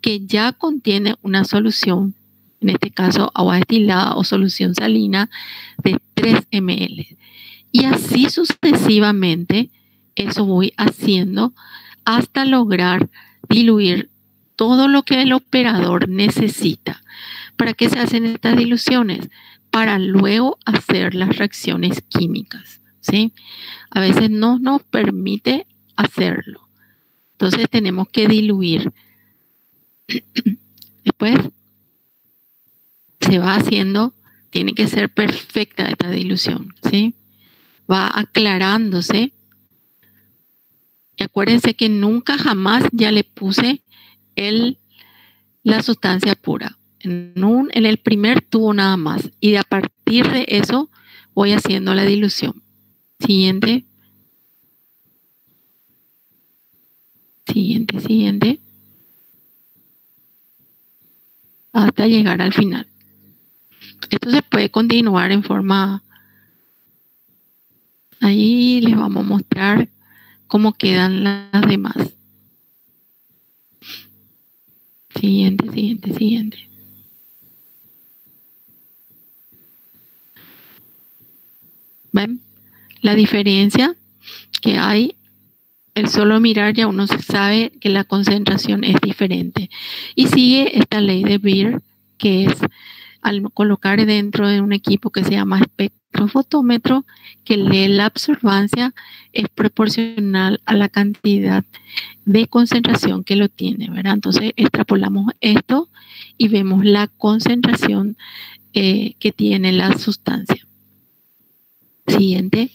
que ya contiene una solución, en este caso agua destilada o solución salina de 3 ml. Y así sucesivamente, eso voy haciendo hasta lograr diluir todo lo que el operador necesita. ¿Para qué se hacen estas diluciones? Para luego hacer las reacciones químicas, ¿sí? A veces no nos permite hacerlo. Entonces tenemos que diluir. Después se va haciendo tiene que ser perfecta esta dilución, ¿sí? Va aclarándose. Y acuérdense que nunca jamás ya le puse la sustancia pura. En el primer tubo nada más. Y a partir de eso voy haciendo la dilución. Siguiente. Siguiente. Hasta llegar al final. Esto se puede continuar en forma... Ahí les vamos a mostrar cómo quedan las demás. Siguiente. ¿Ven? La diferencia que hay, el solo mirar ya uno sabe que la concentración es diferente. Y sigue esta ley de Beer, que es al colocar dentro de un equipo que se llama espectrofotómetro, que lee la absorbancia, es proporcional a la cantidad de concentración que lo tiene, ¿verdad? Entonces extrapolamos esto y vemos la concentración que tiene la sustancia. Siguiente.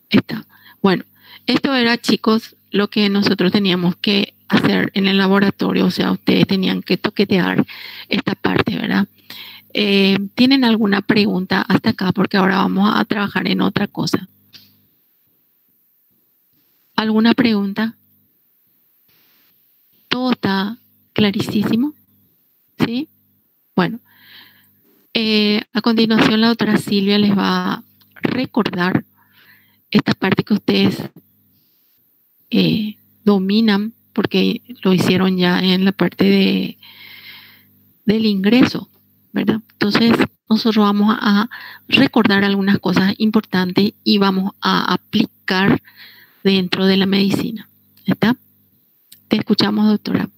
Está. Bueno, esto era, chicos, lo que nosotros teníamos que hacer en el laboratorio. O sea, ustedes tenían que toquetear esta parte, ¿verdad? ¿Tienen alguna pregunta hasta acá? Porque ahora vamos a trabajar en otra cosa. ¿Alguna pregunta? ¿Todo está clarísimo? ¿Sí? Bueno, a continuación la doctora Silvia les va a recordar esta parte que ustedes dominan, porque lo hicieron ya en la parte del ingreso, ¿verdad? Entonces, nosotros vamos a recordar algunas cosas importantes y vamos a aplicar dentro de la medicina. ¿Está? Te escuchamos, doctora.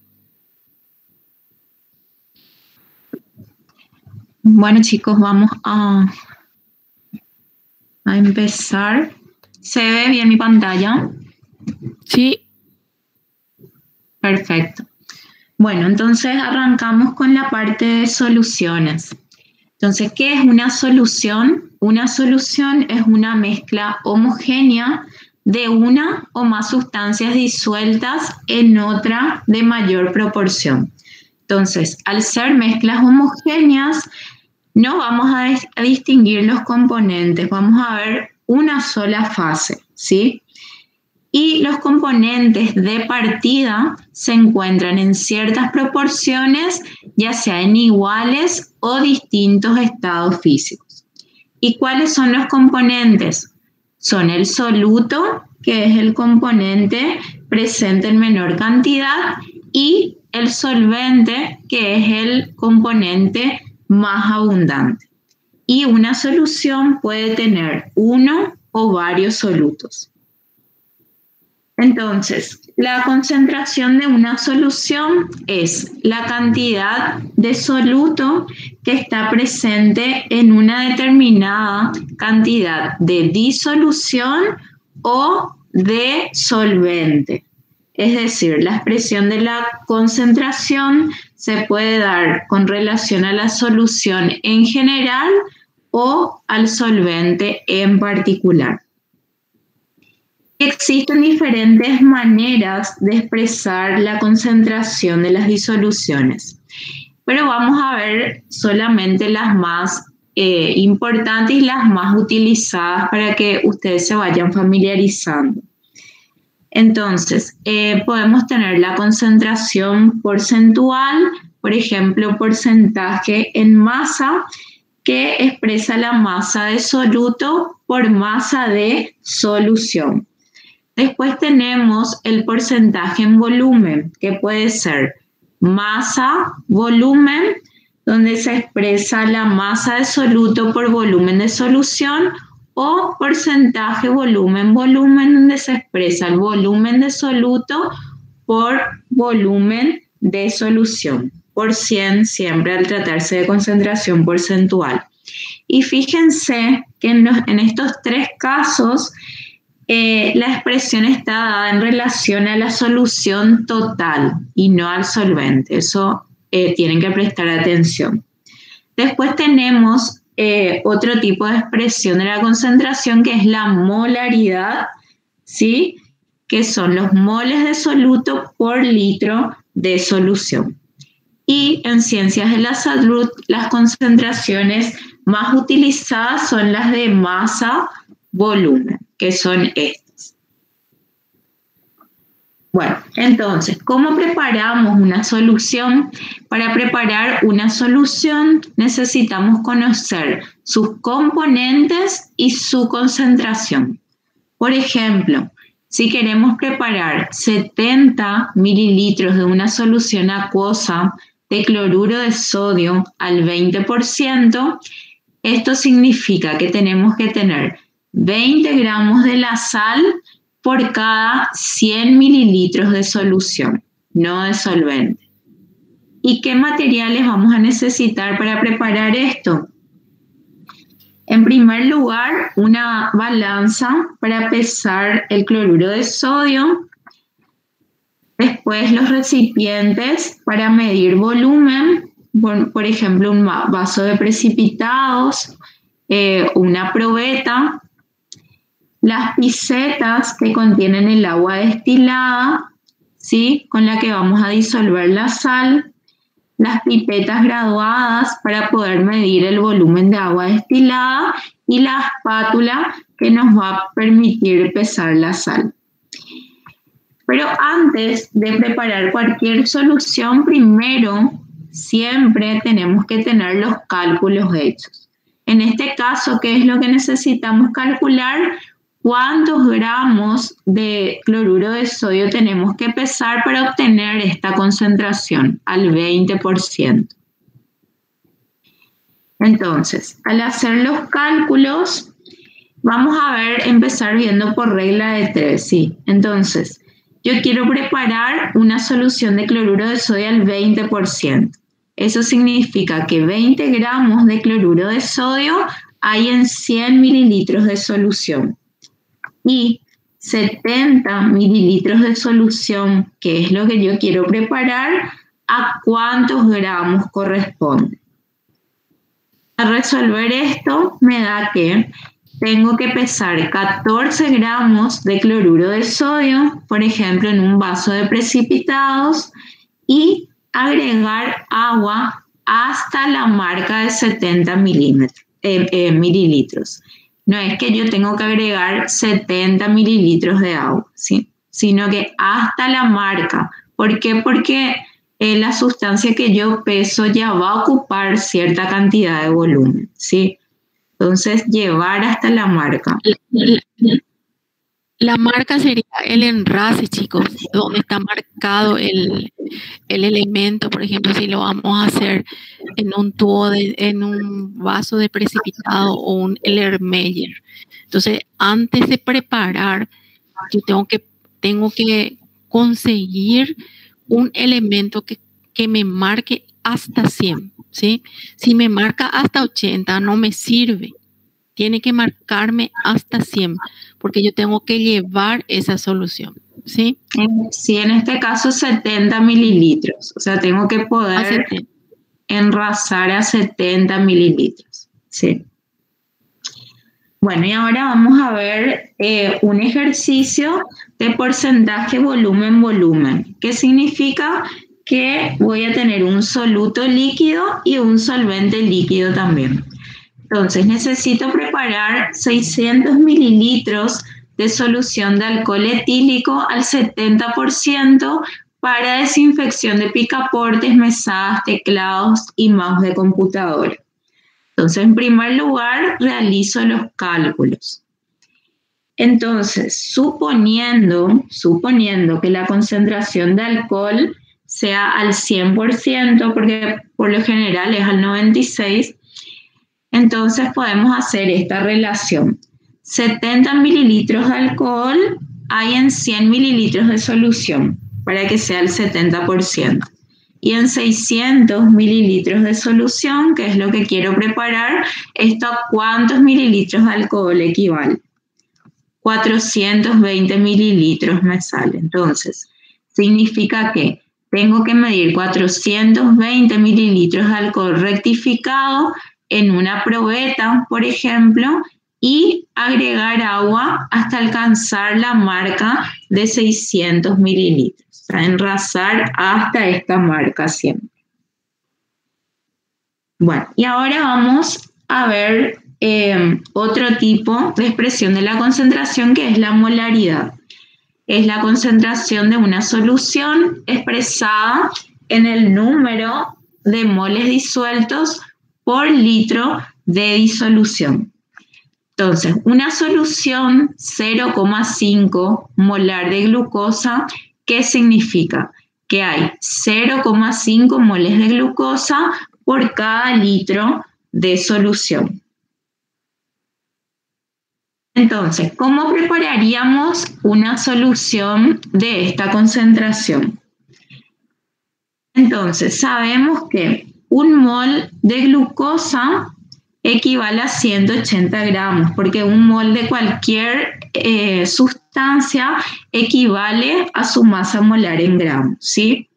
Bueno, chicos, vamos a empezar. ¿Se ve bien mi pantalla? Sí. Perfecto. Bueno, entonces arrancamos con la parte de soluciones. Entonces, ¿qué es una solución? Una solución es una mezcla homogénea de una o más sustancias disueltas en otra de mayor proporción. Entonces, al ser mezclas homogéneas, no vamos a distinguir los componentes, vamos a ver una sola fase, ¿sí? Y los componentes de partida se encuentran en ciertas proporciones, ya sea en iguales o distintos estados físicos. ¿Y cuáles son los componentes? Son el soluto, que es el componente presente en menor cantidad, y el solvente, que es el componente más abundante. Y una solución puede tener uno o varios solutos. Entonces, la concentración de una solución es la cantidad de soluto que está presente en una determinada cantidad de disolución o de solvente. Es decir, la expresión de la concentración se puede dar con relación a la solución en general o al solvente en particular. Existen diferentes maneras de expresar la concentración de las disoluciones, pero vamos a ver solamente las más importantes y las más utilizadas para que ustedes se vayan familiarizando. Entonces, podemos tener la concentración porcentual, por ejemplo, porcentaje en masa, que expresa la masa de soluto por masa de solución. Después tenemos el porcentaje en volumen, que puede ser masa, volumen, donde se expresa la masa de soluto por volumen de solución, o porcentaje volumen, donde se expresa el volumen de soluto por volumen de solución, por 100 siempre al tratarse de concentración porcentual. Y fíjense que en estos tres casos la expresión está dada en relación a la solución total y no al solvente. Eso tienen que prestar atención. Después tenemos otro tipo de expresión de la concentración, que es la molaridad, ¿sí? Que son los moles de soluto por litro de solución. Y en ciencias de la salud, las concentraciones más utilizadas son las de masa-volumen, que son estas. Bueno, entonces, ¿cómo preparamos una solución? Para preparar una solución necesitamos conocer sus componentes y su concentración. Por ejemplo, si queremos preparar 70 mililitros de una solución acuosa de cloruro de sodio al 20%, esto significa que tenemos que tener 20 gramos de la sal por cada 100 mililitros de solución, no de solvente. ¿Y qué materiales vamos a necesitar para preparar esto? En primer lugar, una balanza para pesar el cloruro de sodio. Después, los recipientes para medir volumen, por ejemplo, un vaso de precipitados, una probeta. Las picetas que contienen el agua destilada, ¿sí? Con la que vamos a disolver la sal. Las pipetas graduadas para poder medir el volumen de agua destilada y la espátula que nos va a permitir pesar la sal. Pero antes de preparar cualquier solución, primero siempre tenemos que tener los cálculos hechos. En este caso, ¿qué es lo que necesitamos calcular? ¿Cuántos gramos de cloruro de sodio tenemos que pesar para obtener esta concentración al 20%? Entonces, al hacer los cálculos, vamos a empezar viendo por regla de 3, ¿sí? Entonces, yo quiero preparar una solución de cloruro de sodio al 20%. Eso significa que 20 gramos de cloruro de sodio hay en 100 mililitros de solución. Y 70 mililitros de solución, que es lo que yo quiero preparar, ¿a cuántos gramos corresponde? Al resolver esto, me da que tengo que pesar 14 gramos de cloruro de sodio, por ejemplo, en un vaso de precipitados, y agregar agua hasta la marca de 70 mililitros. No es que yo tengo que agregar 70 mililitros de agua, ¿sí? Sino que hasta la marca. ¿Por qué? Porque la sustancia que yo peso ya va a ocupar cierta cantidad de volumen, ¿sí? Entonces, llevar hasta la marca. La marca sería el enrase, chicos, donde está marcado el elemento. Por ejemplo, si lo vamos a hacer en un tubo, en un vaso de precipitado o un Erlenmeyer. Entonces, antes de preparar, yo tengo que conseguir un elemento que me marque hasta 100, ¿sí? Si me marca hasta 80, no me sirve. Tiene que marcarme hasta 100, porque yo tengo que llevar esa solución, ¿sí? Sí, en este caso 70 mililitros. O sea, tengo que poder enrasar a 70 mililitros, ¿sí? Bueno, y ahora vamos a ver un ejercicio de porcentaje volumen-volumen. ¿Qué significa? Que voy a tener un soluto líquido y un solvente líquido también. Entonces, necesito preparar 600 mililitros de solución de alcohol etílico al 70% para desinfección de picaportes, mesadas, teclados y mouse de computadora. Entonces, en primer lugar, realizo los cálculos. Entonces, suponiendo que la concentración de alcohol sea al 100%, porque por lo general es al 96%, entonces podemos hacer esta relación. 70 mililitros de alcohol hay en 100 mililitros de solución, para que sea el 70%. Y en 600 mililitros de solución, que es lo que quiero preparar, ¿esto a cuántos mililitros de alcohol equivale? 420 mililitros me sale. Entonces, significa que tengo que medir 420 mililitros de alcohol rectificado en una probeta, por ejemplo, y agregar agua hasta alcanzar la marca de 600 mililitros. O sea, enrasar hasta esta marca siempre. Bueno, y ahora vamos a ver otro tipo de expresión de la concentración, que es la molaridad. Es la concentración de una solución expresada en el número de moles disueltos por litro de disolución. Entonces, una solución 0,5 molar de glucosa, ¿qué significa? Que hay 0,5 moles de glucosa por cada litro de solución. Entonces, ¿cómo prepararíamos una solución de esta concentración? Entonces, sabemos que un mol de glucosa equivale a 180 gramos, porque un mol de cualquier sustancia equivale a su masa molar en gramos, ¿sí?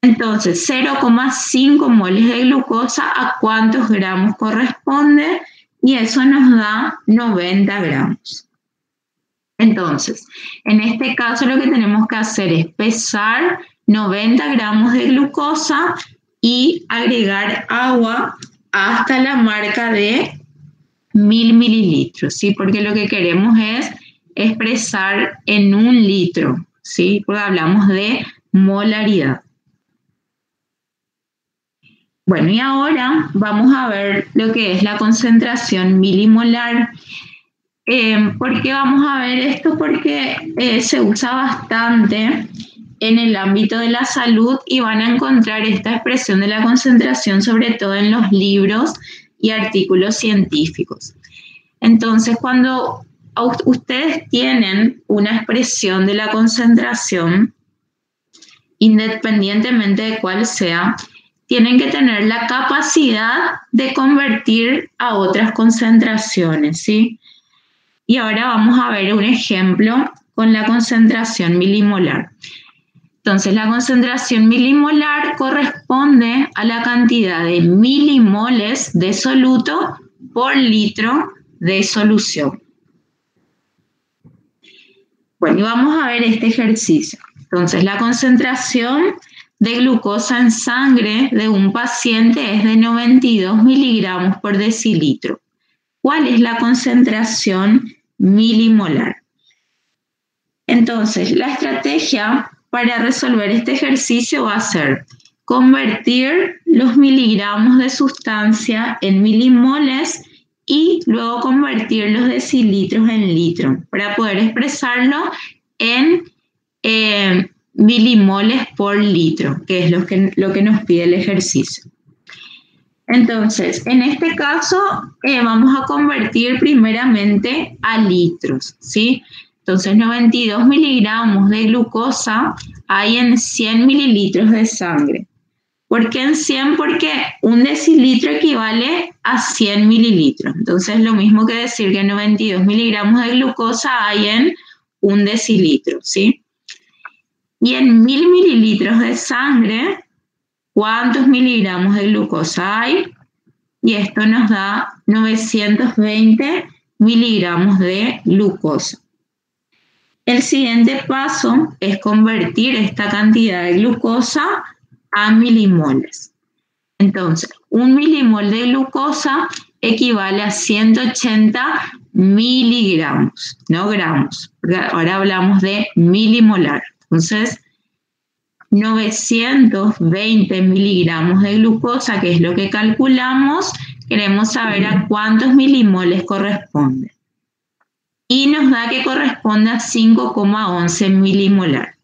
Entonces, 0,5 moles de glucosa, ¿a cuántos gramos corresponde? Y eso nos da 90 gramos. Entonces, en este caso lo que tenemos que hacer es pesar 90 gramos de glucosa y agregar agua hasta la marca de 1000 mililitros, ¿sí? Porque lo que queremos es expresar en 1 litro, ¿sí? Porque hablamos de molaridad. Bueno, y ahora vamos a ver lo que es la concentración milimolar. ¿Por qué vamos a ver esto? Porque se usa bastante en el ámbito de la salud y van a encontrar esta expresión de la concentración sobre todo en los libros y artículos científicos. Entonces, cuando ustedes tienen una expresión de la concentración, independientemente de cuál sea, tienen que tener la capacidad de convertir a otras concentraciones, ¿sí? Y ahora vamos a ver un ejemplo con la concentración milimolar. Entonces, la concentración milimolar corresponde a la cantidad de milimoles de soluto por litro de solución. Bueno, y vamos a ver este ejercicio. Entonces, la concentración de glucosa en sangre de un paciente es de 92 miligramos por decilitro. ¿Cuál es la concentración milimolar? Entonces, la estrategia para resolver este ejercicio va a ser convertir los miligramos de sustancia en milimoles y luego convertir los decilitros en litro para poder expresarlo en milimoles por litro, que es lo que nos pide el ejercicio. Entonces, en este caso, vamos a convertir primeramente a litros, ¿sí? Entonces, 92 miligramos de glucosa hay en 100 mililitros de sangre. ¿Por qué en 100? Porque un decilitro equivale a 100 mililitros. Entonces, lo mismo que decir que 92 miligramos de glucosa hay en un decilitro, ¿sí? Y en 1000 mililitros de sangre, ¿cuántos miligramos de glucosa hay? Y esto nos da 920 miligramos de glucosa. El siguiente paso es convertir esta cantidad de glucosa a milimoles. Entonces, un milimol de glucosa equivale a 180 miligramos, no gramos, porque ahora hablamos de milimolar. Entonces, 920 miligramos de glucosa, que es lo que calculamos, queremos saber a cuántos milimoles corresponde. Y nos da que corresponde a 5,11 milimolar.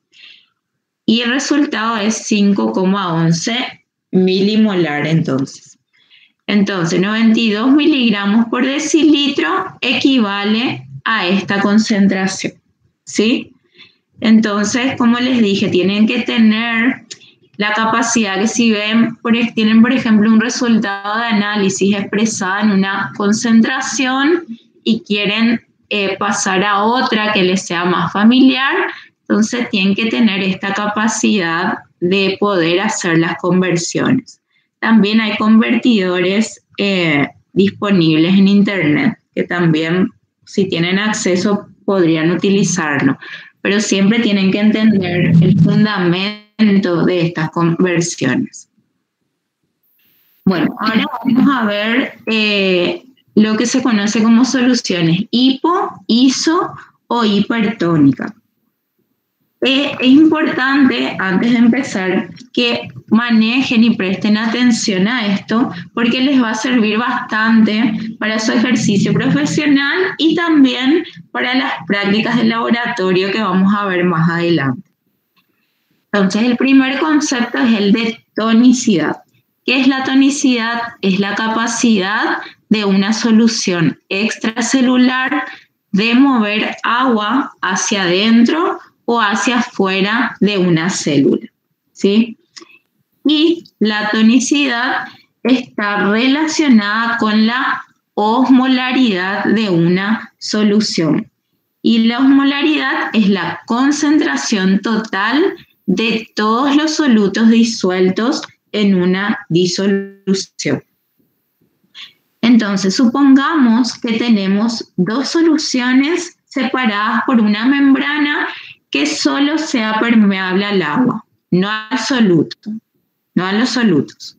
Y el resultado es 5,11 milimolar entonces. Entonces, 92 miligramos por decilitro equivale a esta concentración, ¿sí? Entonces, como les dije, tienen que tener la capacidad que si tienen, por ejemplo, un resultado de análisis expresado en una concentración y quieren pasar a otra que les sea más familiar, Entonces tienen que tener esta capacidad de poder hacer las conversiones. También hay convertidores disponibles en Internet, que también, si tienen acceso, podrían utilizarlo. Pero siempre tienen que entender el fundamento de estas conversiones. Bueno, ahora vamos a ver lo que se conoce como soluciones hipo, iso o hipertónica. Es importante, antes de empezar, que manejen y presten atención a esto, porque les va a servir bastante para su ejercicio profesional y también para las prácticas de laboratorio que vamos a ver más adelante. Entonces, el primer concepto es el de tonicidad. ¿Qué es la tonicidad? Es la capacidad de una solución extracelular de mover agua hacia adentro o hacia afuera de una célula, ¿sí? Y la tonicidad está relacionada con la osmolaridad de una solución. Y la osmolaridad es la concentración total de todos los solutos disueltos en una disolución. Entonces, supongamos que tenemos dos soluciones separadas por una membrana que solo sea permeable al agua, no al soluto, no a los solutos.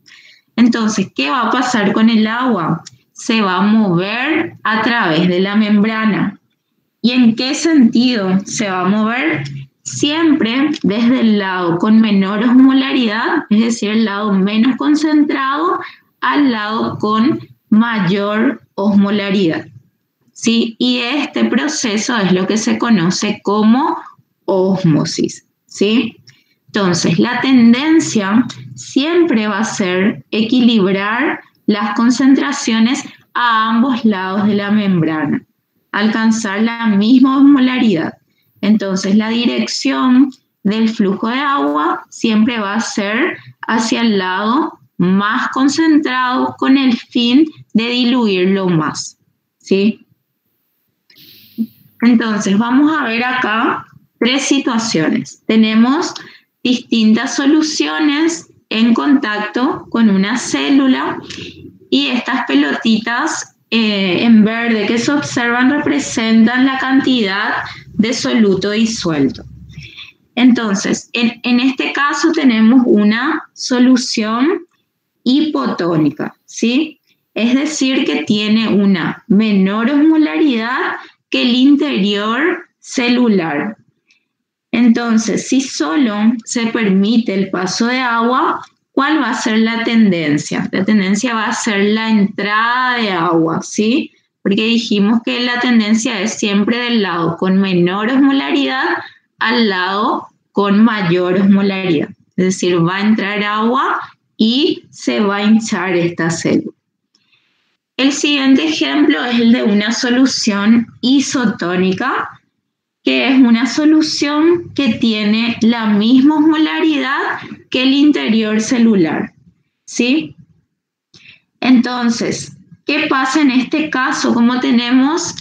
Entonces, ¿qué va a pasar con el agua? Se va a mover a través de la membrana. ¿Y en qué sentido se va a mover? Siempre desde el lado con menor osmolaridad, es decir, el lado menos concentrado, al lado con mayor osmolaridad, ¿sí? Y este proceso es lo que se conoce como ósmosis, ¿sí? Entonces, la tendencia siempre va a ser equilibrar las concentraciones a ambos lados de la membrana, alcanzar la misma osmolaridad. Entonces, la dirección del flujo de agua siempre va a ser hacia el lado más concentrado con el fin de diluirlo más, ¿sí? Entonces, vamos a ver acá tres situaciones. Tenemos distintas soluciones en contacto con una célula y estas pelotitas en verde que se observan representan la cantidad de soluto disuelto. Entonces, en este caso tenemos una solución hipotónica, ¿sí? Es decir, que tiene una menor osmolaridad que el interior celular. Entonces, si solo se permite el paso de agua, ¿cuál va a ser la tendencia? La tendencia va a ser la entrada de agua, ¿sí? Porque dijimos que la tendencia es siempre del lado con menor osmolaridad al lado con mayor osmolaridad. Es decir, va a entrar agua y se va a hinchar esta célula. El siguiente ejemplo es el de una solución isotónica, que es una solución que tiene la misma osmolaridad que el interior celular, ¿sí? Entonces, ¿qué pasa en este caso? Como tenemos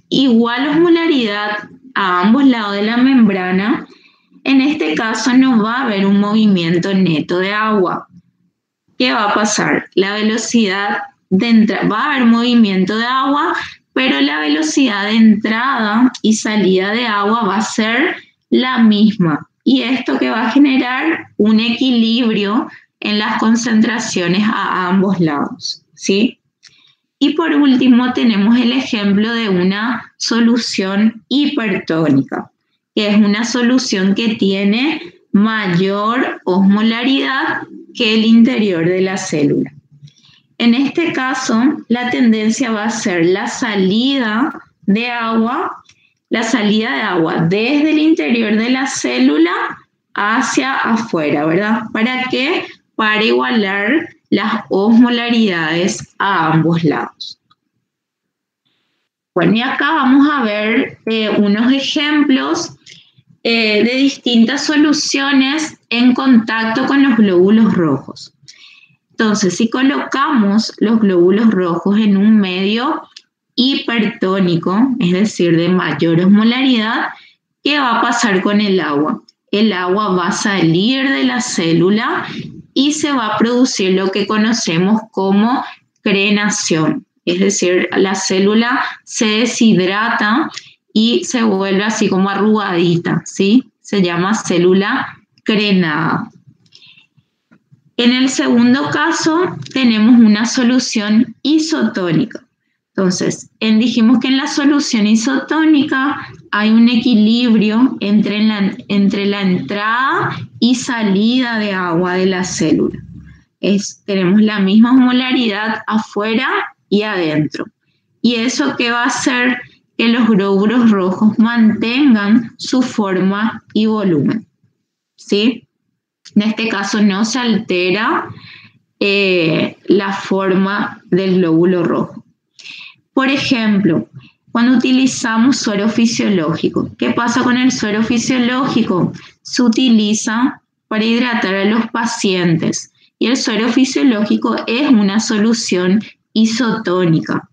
igual osmolaridad a ambos lados de la membrana, en este caso no va a haber un movimiento neto de agua. ¿Qué va a pasar? La velocidad de entrada, va a haber movimiento de agua, pero la velocidad de entrada y salida de agua va a ser la misma. Y esto que va a generar un equilibrio en las concentraciones a ambos lados, ¿sí? Y por último tenemos el ejemplo de una solución hipertónica, que es una solución que tiene mayor osmolaridad que el interior de la célula. En este caso, la tendencia va a ser la salida de agua desde el interior de la célula hacia afuera, ¿verdad? ¿Para qué? Para igualar las osmolaridades a ambos lados. Bueno, y acá vamos a ver unos ejemplos de distintas soluciones en contacto con los glóbulos rojos. Entonces, si colocamos los glóbulos rojos en un medio hipertónico, es decir, de mayor osmolaridad, ¿qué va a pasar con el agua? El agua va a salir de la célula y se va a producir lo que conocemos como crenación. Es decir, la célula se deshidrata y se vuelve así como arrugadita, ¿sí? Se llama célula crenada. En el segundo caso tenemos una solución isotónica. Entonces, dijimos que en la solución isotónica hay un equilibrio entre la entrada y salida de agua de la célula. Tenemos la misma molaridad afuera y adentro. ¿Y eso qué va a hacer? Que los glóbulos rojos mantengan su forma y volumen, ¿sí? En este caso no se altera la forma del glóbulo rojo. Por ejemplo, cuando utilizamos suero fisiológico, ¿qué pasa con el suero fisiológico? Se utiliza para hidratar a los pacientes y el suero fisiológico es una solución isotónica,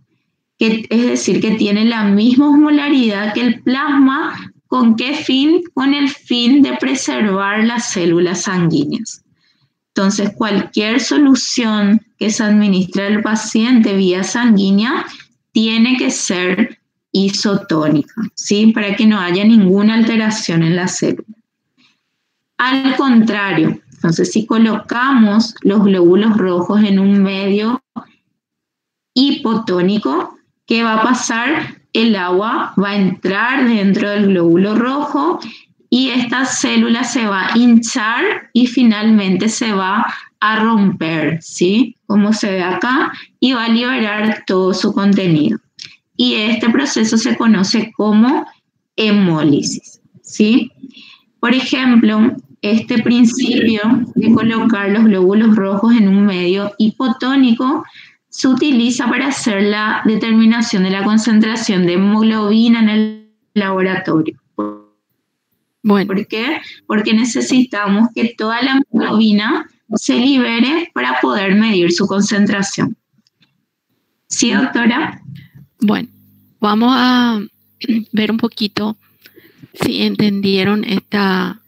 es decir, que tiene la misma osmolaridad que el plasma. ¿Con qué fin? Con el fin de preservar las células sanguíneas. Entonces, cualquier solución que se administre al paciente vía sanguínea tiene que ser isotónica, ¿sí? Para que no haya ninguna alteración en la célula. Al contrario, entonces, si colocamos los glóbulos rojos en un medio hipotónico, ¿qué va a pasar? El agua va a entrar dentro del glóbulo rojo y esta célula se va a hinchar y finalmente se va a romper, ¿sí? Como se ve acá, y va a liberar todo su contenido. Y este proceso se conoce como hemólisis, ¿sí? Por ejemplo, este principio de colocar los glóbulos rojos en un medio hipotónico se utiliza para hacer la determinación de la concentración de hemoglobina en el laboratorio. Bueno, ¿Por qué? Porque necesitamos que toda la hemoglobina se libere para poder medir su concentración. ¿Sí, doctora? bueno, vamos a ver un poquito si entendieron esta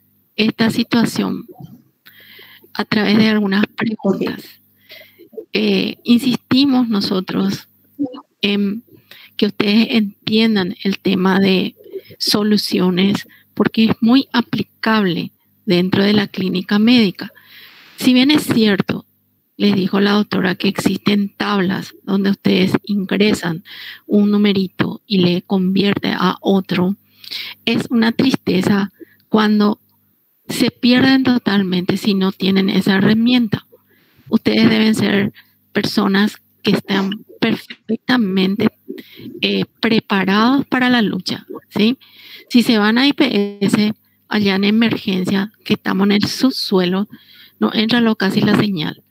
situación a través de algunas preguntas. Insistimos nosotros en que ustedes entiendan el tema de soluciones porque es muy aplicable dentro de la clínica médica. Si bien es cierto, les dijo la doctora que existen tablas donde ustedes ingresan un numerito y le convierte a otro, es una tristeza cuando se pierden totalmente si no tienen esa herramienta. Ustedes deben ser personas que están perfectamente preparados para la lucha, ¿sí? Si se van a IPS, allá en emergencia, que estamos en el subsuelo, no entra casi la señal.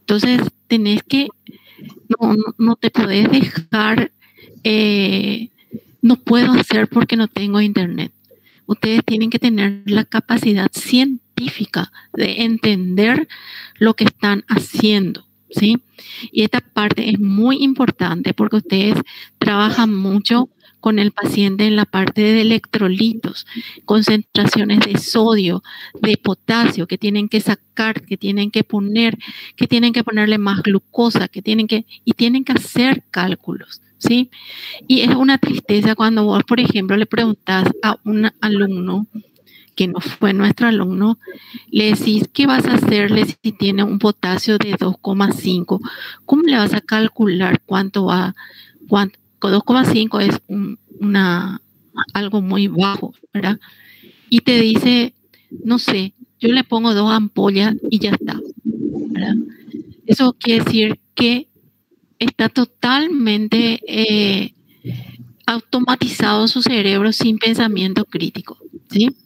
Entonces, tenés que, no te podés dejar, no puedo hacer porque no tengo internet. Ustedes tienen que tener la capacidad científica de entender lo que están haciendo, ¿sí? Y esta parte es muy importante porque ustedes trabajan mucho con el paciente en la parte de electrolitos, concentraciones de sodio, de potasio que tienen que sacar, que tienen que ponerle más glucosa, tienen que hacer cálculos, ¿sí? Y es una tristeza cuando vos, por ejemplo, le preguntás a un alumno que no fue nuestro alumno, le decís, ¿qué vas a hacerle si tiene un potasio de 2,5? ¿Cómo le vas a calcular cuánto va? 2,5 es algo muy bajo, ¿verdad? Y te dice, no sé, yo le pongo 2 ampollas y ya está, ¿verdad? Eso quiere decir que está totalmente automatizado su cerebro sin pensamiento crítico, ¿sí?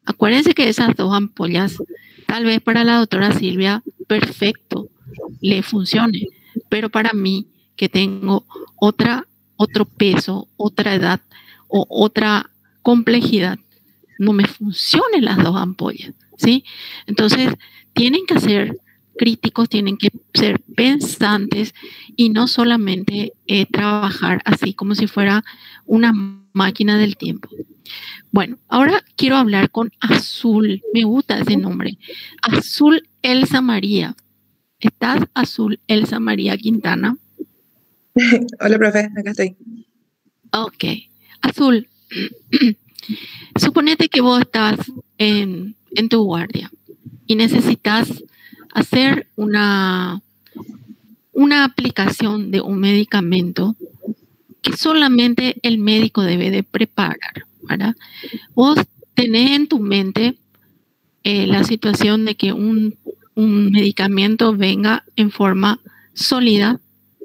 Acuérdense que esas 2 ampollas, tal vez para la doctora Silvia, perfecto, le funcione, pero para mí, que tengo otro peso, otra edad o otra complejidad, no me funcionan las 2 ampollas, ¿sí? Entonces, tienen que hacer críticos, tienen que ser pensantes y no solamente trabajar así como si fuera una máquina del tiempo. Bueno, ahora quiero hablar con Azul. Me gusta ese nombre. Azul Elsa María. ¿Estás, Azul Elsa María Quintana? Hola, profe, acá estoy. Ok. Azul, suponete que vos estás en tu guardia y necesitas hacer una aplicación de un medicamento que solamente el médico debe de preparar, ¿verdad? Vos tenés en tu mente la situación de que un medicamento venga en forma sólida,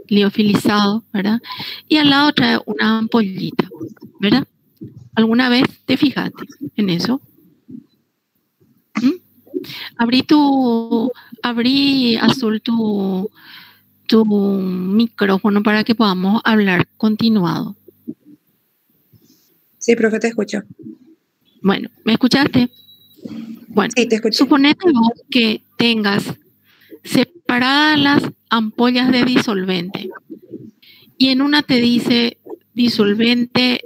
liofilizado, ¿verdad? Y al lado trae una ampollita, ¿verdad? ¿Alguna vez te fijaste en eso? Abrí, Azul, tu micrófono para que podamos hablar continuado. Sí, profe, te escucho. Bueno, ¿me escuchaste? Bueno, sí, te escucho. Suponete vos que tengas separadas las ampollas de disolvente y en una te dice disolvente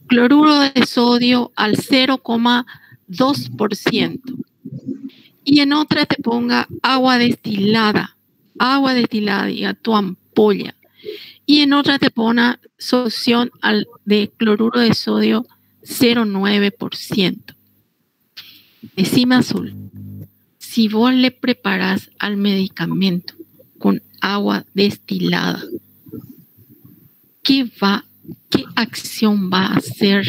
cloruro de sodio al 0,2% y en otra te ponga agua destilada y a tu ampolla, y en otra te ponga solución de cloruro de sodio 0,9%. Decime, Azul, si vos le preparas al medicamento con agua destilada, ¿qué acción va a hacer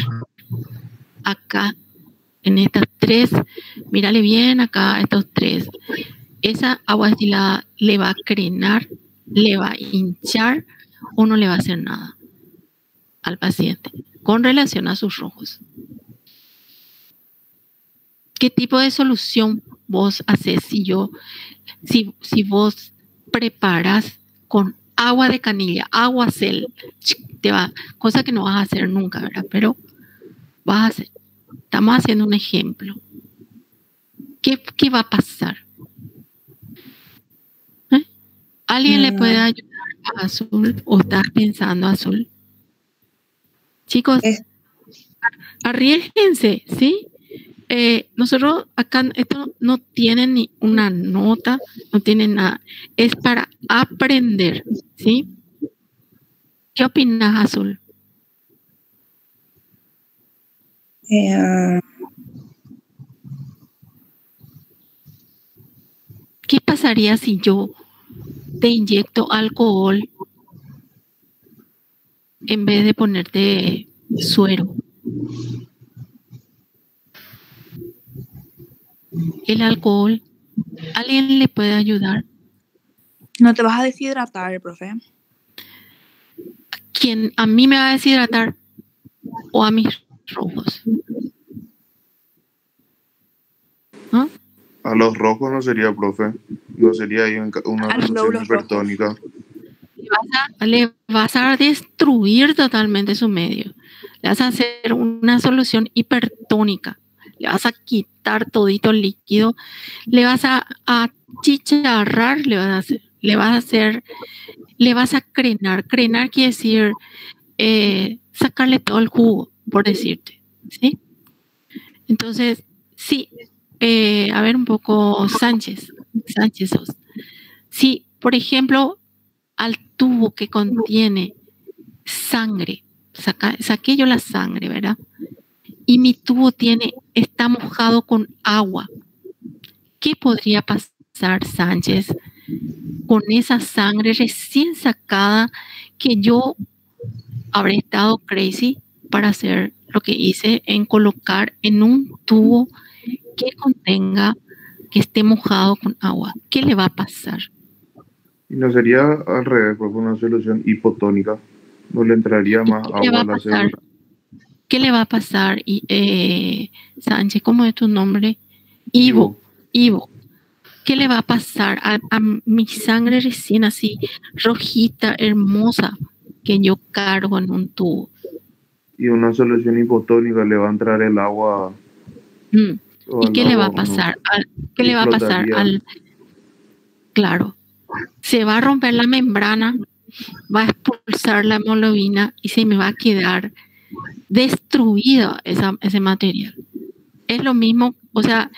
acá en estas tres? Mírale bien acá, estos tres. Esa agua destilada le va a crenar, le va a hinchar o no le va a hacer nada al paciente con relación a sus rojos. ¿Qué tipo de solución vos haces si vos preparas con agua de canilla, agua cel, cosa que no vas a hacer nunca, ¿verdad? Pero vas a hacer. Estamos haciendo un ejemplo. ¿Qué va a pasar? ¿Alguien le puede ayudar a Azul o estás pensando, Azul? Chicos, arriésguense, ¿sí? Nosotros acá esto no tiene ni una nota, no tiene nada. Es para aprender, ¿sí? ¿Qué opinas, Azul? ¿Qué pasaría si yo te inyecto alcohol en vez de ponerte suero? El alcohol, ¿alguien le puede ayudar? No te vas a deshidratar, profe. ¿Quién a mí me va a deshidratar o a mis rojos? ¿Ah? A los rojos no sería, profe. No sería ahí una solución hipertónica. Le vas a destruir totalmente su medio. Le vas a hacer una solución hipertónica. Le vas a quitar todito el líquido. Le vas a chicharrar, le vas a crenar. Crenar quiere decir sacarle todo el jugo, por decirte, ¿sí? Entonces, sí, a ver un poco, Sánchez sos. Si, por ejemplo, al tubo que contiene sangre, saqué yo la sangre, ¿verdad? Y mi tubo está mojado con agua. ¿Qué podría pasar, Sánchez, con esa sangre recién sacada que yo habré estado crazy para hacer lo que hice en colocar en un tubo que esté mojado con agua? ¿Qué le va a pasar? Y no sería al revés, porque una solución hipotónica. No le entraría más agua a la célula. ¿Qué le va a pasar, Sánchez? ¿Cómo es tu nombre? Ivo. ¿Qué le va a pasar a mi sangre recién así, rojita, hermosa, que yo cargo en un tubo? Y una solución hipotónica le va a entrar el agua. ¿Y qué le va a pasar? ¿Qué le va a pasar claro, se va a romper la membrana, va a expulsar la hemoglobina y se me va a quedar destruido ese material. Es lo mismo, o sea,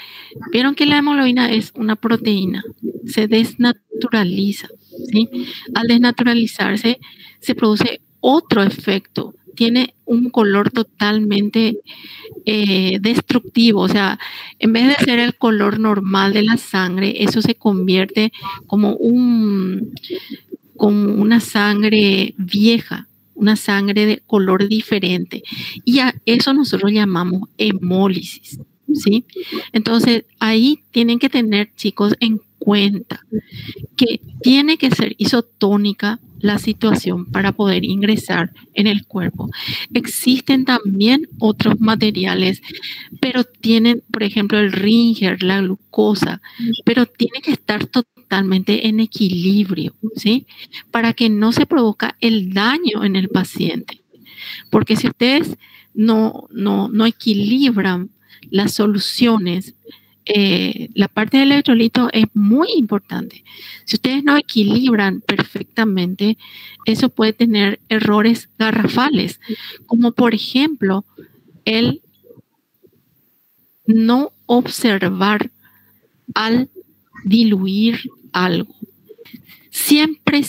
vieron que la hemoglobina es una proteína, se desnaturaliza, ¿sí? Al desnaturalizarse se produce otro efecto, tiene un color totalmente destructivo, o sea, en vez de ser el color normal de la sangre, eso se convierte como una sangre vieja, una sangre de color diferente. Y a eso nosotros llamamos hemólisis, ¿sí? Entonces, ahí tienen que tener, chicos, en cuenta que tiene que ser isotónica la situación para poder ingresar en el cuerpo. Existen también otros materiales, pero tienen, por ejemplo, el Ringer, la glucosa, pero tiene que estar totalmente en equilibrio, ¿sí? Para que no se produzca el daño en el paciente. Porque si ustedes no equilibran las soluciones, la parte del electrolito es muy importante. Si ustedes no equilibran perfectamente, eso puede tener errores garrafales, como por ejemplo el no observar al diluir algo. Siempre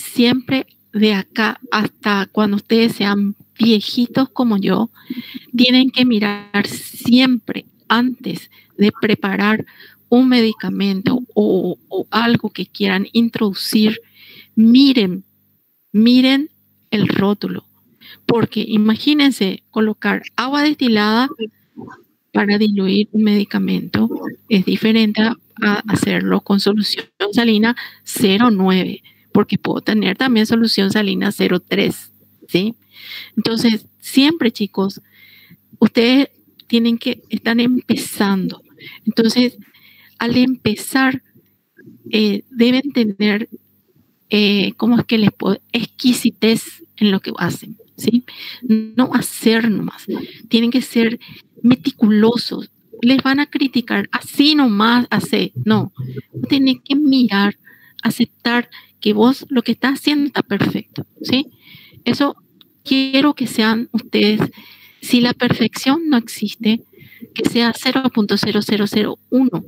de acá hasta cuando ustedes sean viejitos como yo, tienen que mirar siempre antes de preparar un medicamento o algo que quieran introducir, miren el rótulo, porque imagínense colocar agua destilada para diluir un medicamento, es diferente a hacerlo con solución salina 0,9, porque puedo tener también solución salina 0,3, ¿sí? Entonces, siempre, chicos, ustedes están empezando. Entonces, al empezar, deben tener, ¿cómo es que les puedo? Exquisitez en lo que hacen, ¿sí? No hacer nomás. Tienen que ser meticulosos. Les van a criticar, así nomás, así. No. Tienen que mirar, aceptar que vos lo que estás haciendo está perfecto, ¿sí? Eso quiero que sean ustedes. Si la perfección no existe, que sea 0.0001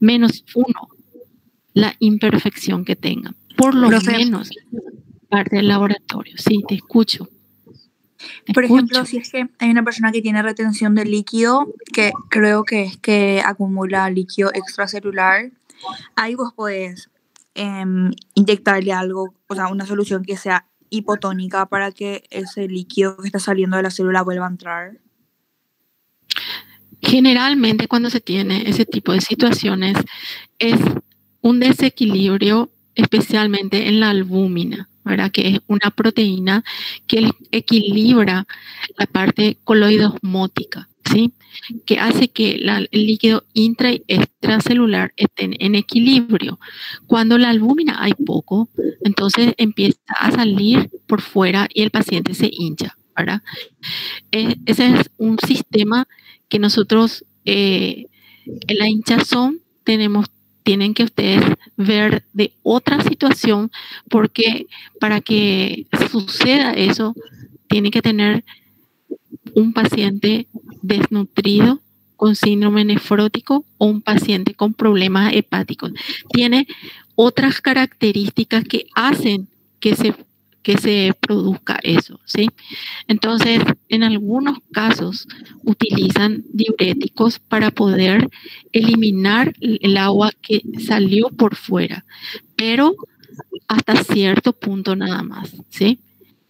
menos 1 la imperfección que tengan, por lo menos parte del laboratorio. Sí, te escucho. Por ejemplo, si es que hay una persona que tiene retención de líquido, que creo que es que acumula líquido extracelular, ahí vos podés inyectarle algo, o sea, una solución que sea hipotónica para que ese líquido que está saliendo de la célula vuelva a entrar. Generalmente cuando se tiene ese tipo de situaciones es un desequilibrio, especialmente en la albúmina, ¿verdad? Que es una proteína que equilibra la parte coloidosmótica, ¿sí? Que hace que el líquido intra y extracelular estén en equilibrio. Cuando la albúmina hay poco, entonces empieza a salir por fuera y el paciente se hincha, ¿verdad? Ese es un sistema que nosotros en la hinchazón tienen que ustedes ver de otra situación, porque para que suceda eso, tiene que tener un paciente desnutrido con síndrome nefrótico o un paciente con problemas hepáticos. Tiene otras características que hacen que se produzca eso, ¿sí? Entonces, en algunos casos utilizan diuréticos para poder eliminar el agua que salió por fuera, pero hasta cierto punto nada más, ¿sí?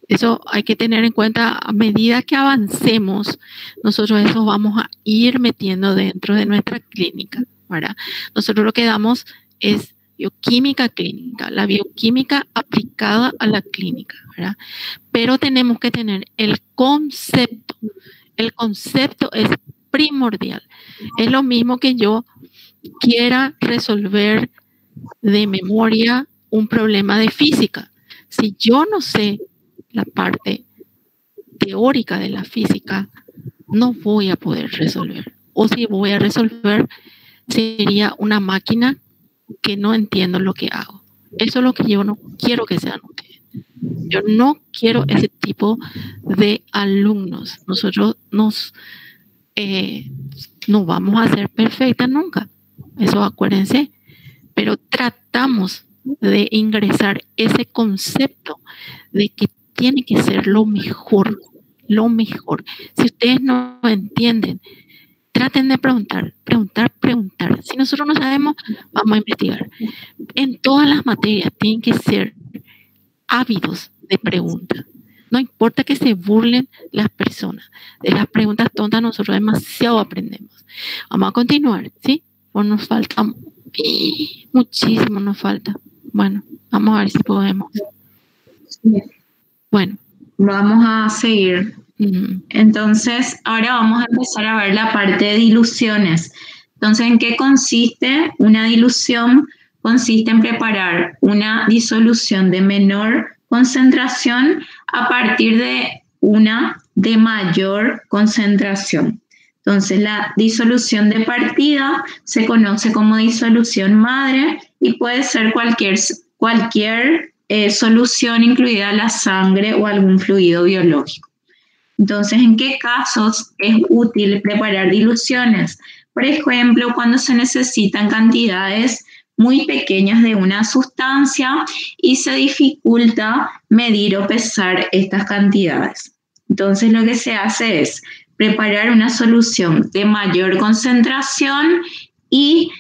Eso hay que tener en cuenta. A medida que avancemos, nosotros eso vamos a ir metiendo dentro de nuestra clínica, ¿verdad? Nosotros lo que damos es bioquímica clínica, la bioquímica aplicada a la clínica, ¿verdad? Pero tenemos que tener el concepto. El concepto es primordial. Es lo mismo que yo quiera resolver de memoria un problema de física. Si yo no sé la parte teórica de la física, no voy a poder resolver. O si voy a resolver, sería una máquina que no entiendo lo que hago, Eso es lo que yo no quiero que sean ustedes. Yo no quiero ese tipo de alumnos. Nosotros no vamos a ser perfectas nunca. Eso acuérdense. Pero tratamos de ingresar ese concepto de que tiene que ser lo mejor. Lo mejor. Si ustedes no entienden, traten de preguntar. Si nosotros no sabemos, vamos a investigar. En todas las materias tienen que ser ávidos de preguntas. No importa que se burlen las personas. De las preguntas tontas nosotros demasiado aprendemos. Vamos a continuar, ¿sí? Pues nos falta muchísimo, nos falta. Bueno, vamos a ver si podemos. Bueno. Vamos a seguir. Entonces, ahora vamos a empezar a ver la parte de diluciones. Entonces, ¿en qué consiste una dilución? Consiste en preparar una disolución de menor concentración a partir de una de mayor concentración. Entonces, la disolución de partida se conoce como disolución madre y puede ser cualquier solución, incluida la sangre o algún fluido biológico. Entonces, ¿en qué casos es útil preparar diluciones? Por ejemplo, cuando se necesitan cantidades muy pequeñas de una sustancia y se dificulta medir o pesar estas cantidades. Entonces, lo que se hace es preparar una solución de mayor concentración y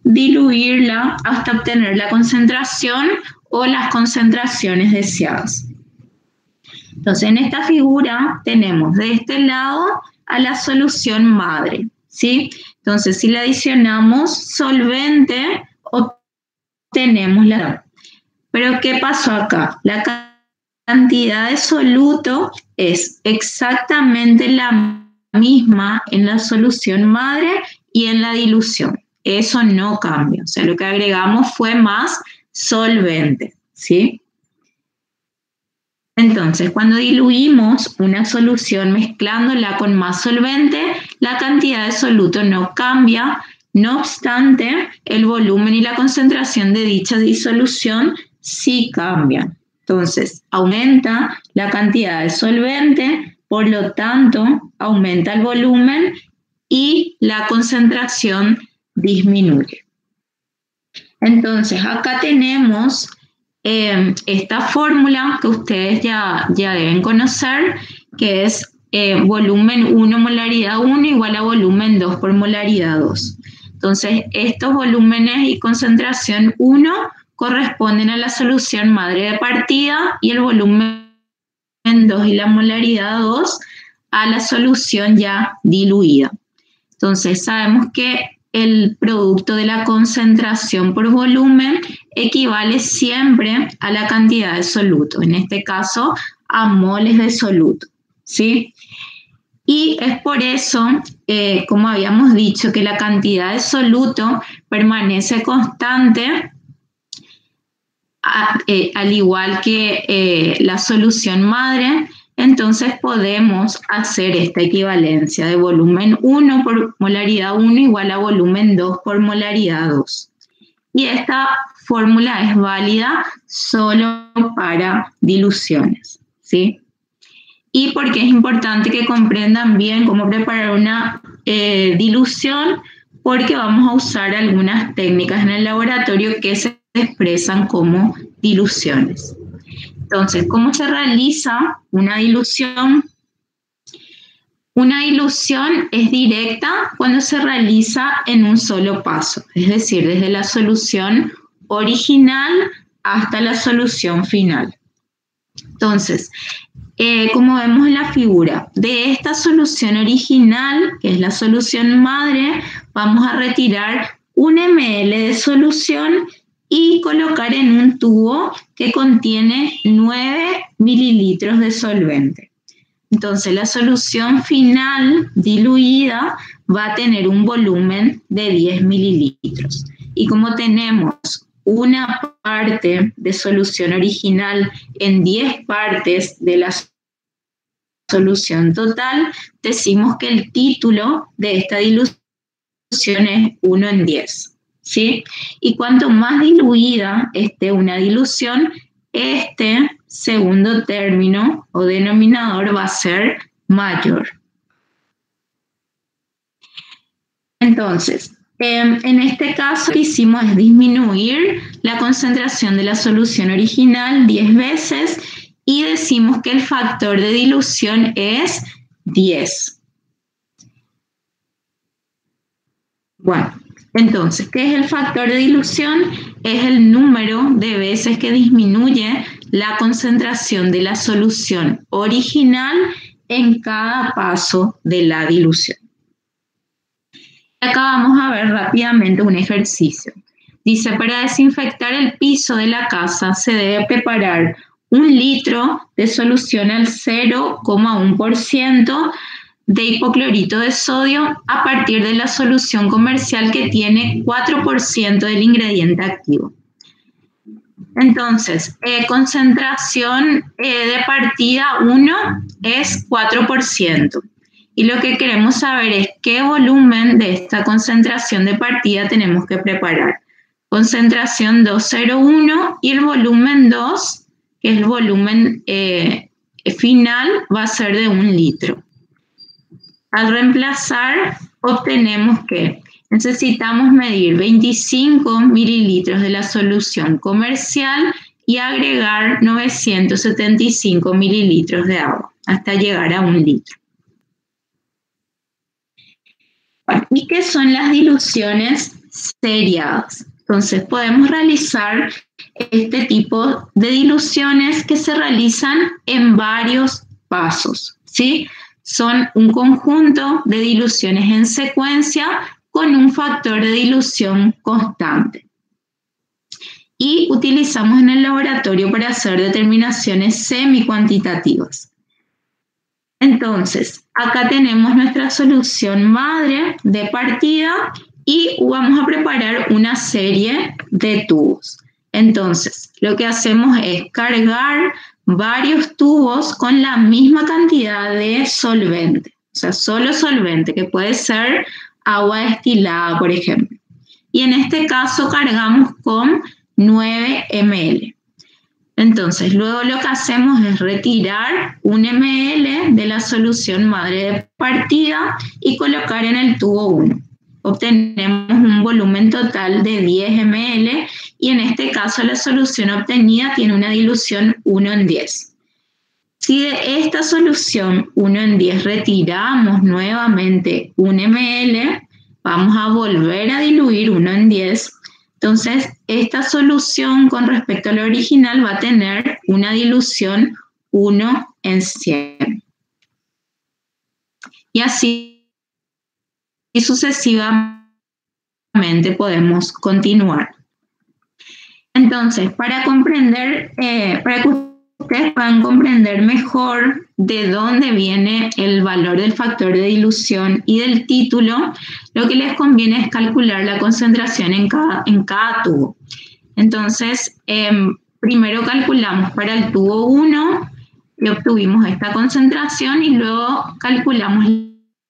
diluirla hasta obtener la concentración o las concentraciones deseadas. Entonces, en esta figura tenemos de este lado a la solución madre, ¿sí? Entonces, si le adicionamos solvente, obtenemos la... Pero, ¿qué pasó acá? La cantidad de soluto es exactamente la misma en la solución madre y en la dilución. Eso no cambia. O sea, lo que agregamos fue más solvente, ¿sí? Entonces, cuando diluimos una solución mezclándola con más solvente, la cantidad de soluto no cambia. No obstante, el volumen y la concentración de dicha disolución sí cambian. Entonces, aumenta la cantidad de solvente, por lo tanto, aumenta el volumen y la concentración disminuye. Entonces, acá tenemos esta fórmula que ustedes ya deben conocer, que es volumen 1 molaridad 1 igual a volumen 2 por molaridad 2. Entonces, estos volúmenes y concentración 1 corresponden a la solución madre de partida y el volumen 2 y la molaridad 2 a la solución ya diluida. Entonces, sabemos que el producto de la concentración por volumen equivale siempre a la cantidad de soluto, en este caso a moles de soluto, ¿sí? Y es por eso, como habíamos dicho, que la cantidad de soluto permanece constante, al igual que la solución madre. Entonces podemos hacer esta equivalencia de volumen 1 por molaridad 1 igual a volumen 2 por molaridad 2. Y esta fórmula es válida solo para diluciones, ¿sí? Y porque es importante que comprendan bien cómo preparar una dilución, porque vamos a usar algunas técnicas en el laboratorio que se expresan como diluciones. Entonces, ¿cómo se realiza una dilución? Una dilución es directa cuando se realiza en un solo paso, es decir, desde la solución original hasta la solución final. Entonces, como vemos en la figura, de esta solución original, que es la solución madre, vamos a retirar 1 ml de solución y colocar en un tubo que contiene 9 mililitros de solvente. Entonces, la solución final diluida va a tener un volumen de 10 mililitros. Y como tenemos una parte de solución original en 10 partes de la solución total, decimos que el título de esta dilución es 1 en 10. ¿sí? Y cuanto más diluida esté una dilución, este segundo término o denominador va a ser mayor. Entonces, en este caso lo que hicimos es disminuir la concentración de la solución original 10 veces y decimos que el factor de dilución es 10. Bueno, entonces, ¿qué es el factor de dilución? Es el número de veces que disminuye la concentración de la solución original en cada paso de la dilución. Acá vamos a ver rápidamente un ejercicio. Dice, para desinfectar el piso de la casa se debe preparar 1 litro de solución al 0,1% de hipoclorito de sodio a partir de la solución comercial que tiene 4% del ingrediente activo. Entonces, concentración de partida 1 es 4%. Y lo que queremos saber es qué volumen de esta concentración de partida tenemos que preparar. Concentración 2,01 y el volumen 2, que es el volumen final, va a ser de 1 litro. Al reemplazar, obtenemos que necesitamos medir 25 mililitros de la solución comercial y agregar 975 mililitros de agua hasta llegar a 1 litro. ¿Y qué son las diluciones seriadas? Entonces, podemos realizar este tipo de diluciones que se realizan en varios pasos, ¿sí? Son un conjunto de diluciones en secuencia con un factor de dilución constante. Y utilizamos en el laboratorio para hacer determinaciones semi-cuantitativas. Entonces, acá tenemos nuestra solución madre de partida y vamos a preparar una serie de tubos. Entonces, lo que hacemos es cargar varios tubos con la misma cantidad de solvente, o sea, solo solvente, que puede ser agua destilada, por ejemplo. Y en este caso cargamos con 9 ml. Entonces, luego lo que hacemos es retirar 1 ml de la solución madre de partida y colocar en el tubo 1. Obtenemos un volumen total de 10 ml y en este caso la solución obtenida tiene una dilución 1 en 10. Si de esta solución 1 en 10 retiramos nuevamente 1 ml, vamos a volver a diluir 1 en 10. Entonces, esta solución con respecto a la original va a tener una dilución 1 en 100. Y así sucesivamente podemos continuar. Entonces, para que ustedes puedan comprender mejor de dónde viene el valor del factor de dilución y del título, lo que les conviene es calcular la concentración en cada tubo. Entonces, primero calculamos para el tubo 1 y obtuvimos esta concentración y luego calculamos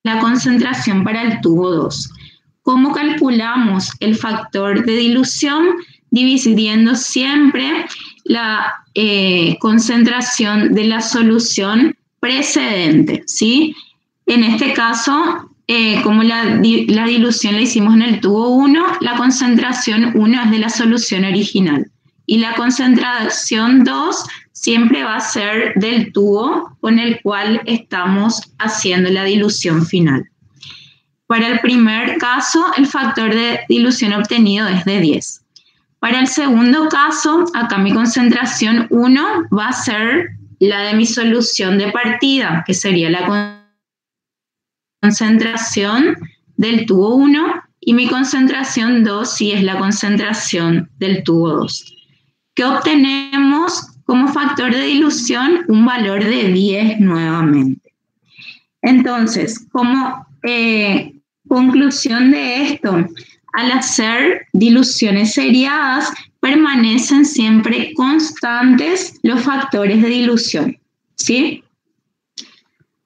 la concentración para el tubo 2. ¿Cómo calculamos el factor de dilución? Dividiendo siempre la concentración de la solución precedente, ¿sí? En este caso, como la dilución la hicimos en el tubo 1, la concentración 1 es de la solución original. Y la concentración 2 siempre va a ser del tubo con el cual estamos haciendo la dilución final. Para el primer caso, el factor de dilución obtenido es de 10. Para el segundo caso, acá mi concentración 1 va a ser la de mi solución de partida, que sería la concentración del tubo 1, y mi concentración 2 sí es la concentración del tubo 2. ¿Qué obtenemos como factor de dilución? Un valor de 10 nuevamente. Entonces, como conclusión de esto, al hacer diluciones seriadas, permanecen siempre constantes los factores de dilución, ¿sí?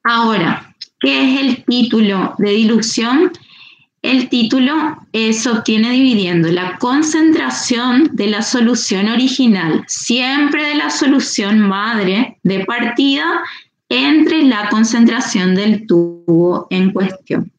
Ahora, ¿qué es el título de dilución? El título se obtiene dividiendo la concentración de la solución original, siempre de la solución madre de partida, entre la concentración del tubo en cuestión.